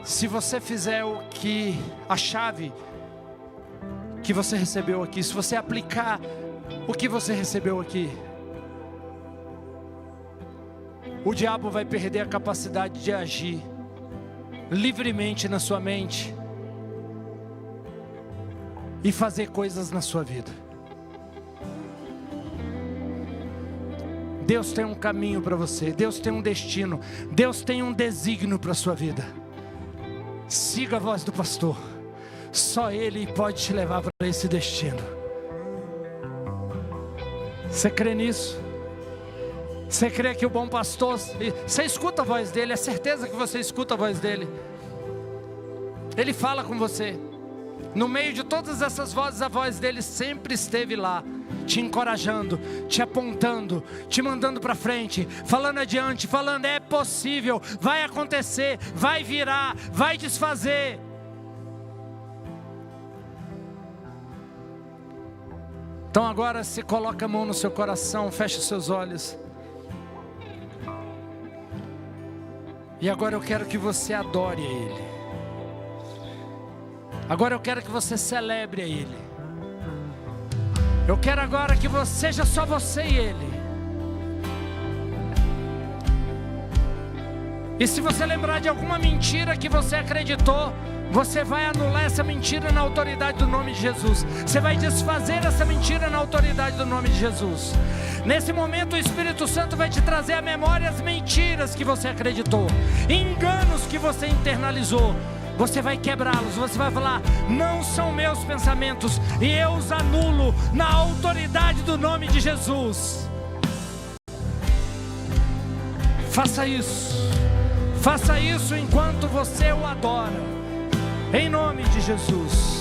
H: Se você fizer o que a chave que você recebeu aqui, se você aplicar o que você recebeu aqui, o diabo vai perder a capacidade de agir livremente na sua mente e fazer coisas na sua vida. Deus tem um caminho para você, Deus tem um destino, Deus tem um desígnio para a sua vida. Siga a voz do pastor, só Ele pode te levar para esse destino. Você crê nisso? Você crê que o bom pastor, você escuta a voz dele, é certeza que você escuta a voz dele. Ele fala com você. No meio de todas essas vozes, a voz dele sempre esteve lá, te encorajando, te apontando, te mandando para frente, falando adiante, falando é possível, vai acontecer, vai virar, vai desfazer. Então agora se coloca a mão no seu coração, fecha os seus olhos. E agora eu quero que você adore a Ele. Agora eu quero que você celebre a Ele. Eu quero agora que seja só você e Ele. E se você lembrar de alguma mentira que você acreditou, você vai anular essa mentira na autoridade do nome de Jesus. Você vai desfazer essa mentira na autoridade do nome de Jesus. Nesse momento o Espírito Santo vai te trazer à memória as mentiras que você acreditou, enganos que você internalizou. Você vai quebrá-los, você vai falar, não são meus pensamentos, e eu os anulo na autoridade do nome de Jesus. Faça isso enquanto você o adora, em nome de Jesus.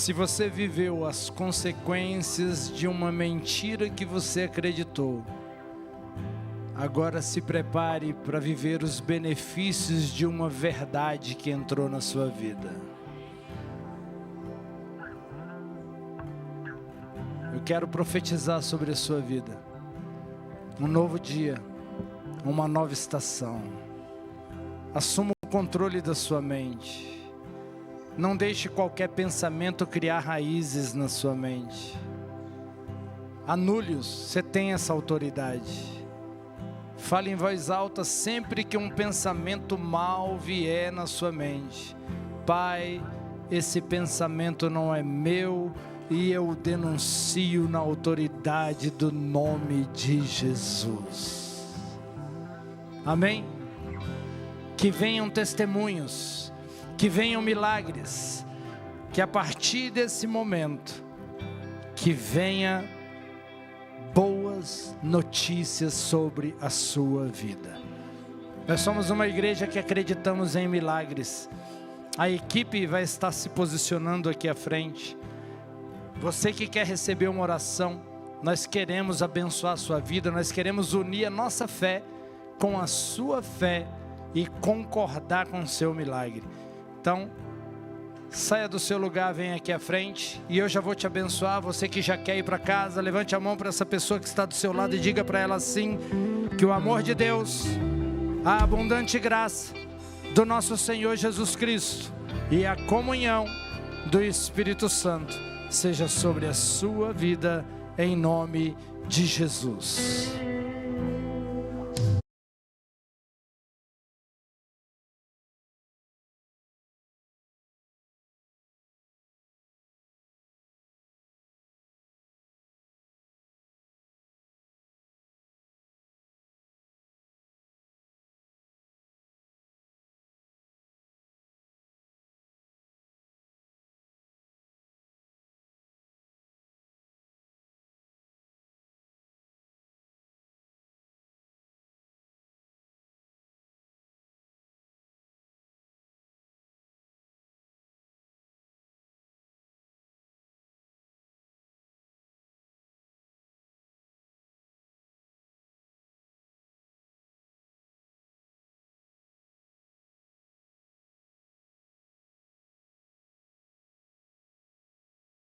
H: Se você viveu as consequências de uma mentira que você acreditou, agora se prepare para viver os benefícios de uma verdade que entrou na sua vida. Eu quero profetizar sobre a sua vida. Um novo dia, uma nova estação. Assuma o controle da sua mente. Não deixe qualquer pensamento criar raízes na sua mente. Anule-os, você tem essa autoridade. Fale em voz alta sempre que um pensamento mal vier na sua mente. Pai, esse pensamento não é meu e eu denuncio na autoridade do nome de Jesus. Amém? Que venham testemunhos, que venham milagres, que a partir desse momento, que venha boas notícias sobre a sua vida. Nós somos uma igreja que acreditamos em milagres. A equipe vai estar se posicionando aqui à frente. Você que quer receber uma oração, nós queremos abençoar a sua vida, nós queremos unir a nossa fé com a sua fé e concordar com o seu milagre. Então, saia do seu lugar, venha aqui à frente e eu já vou te abençoar. Você que já quer ir para casa, levante a mão para essa pessoa que está do seu lado e diga para ela assim: que o amor de Deus, a abundante graça do nosso Senhor Jesus Cristo e a comunhão do Espírito Santo seja sobre a sua vida, em nome de Jesus.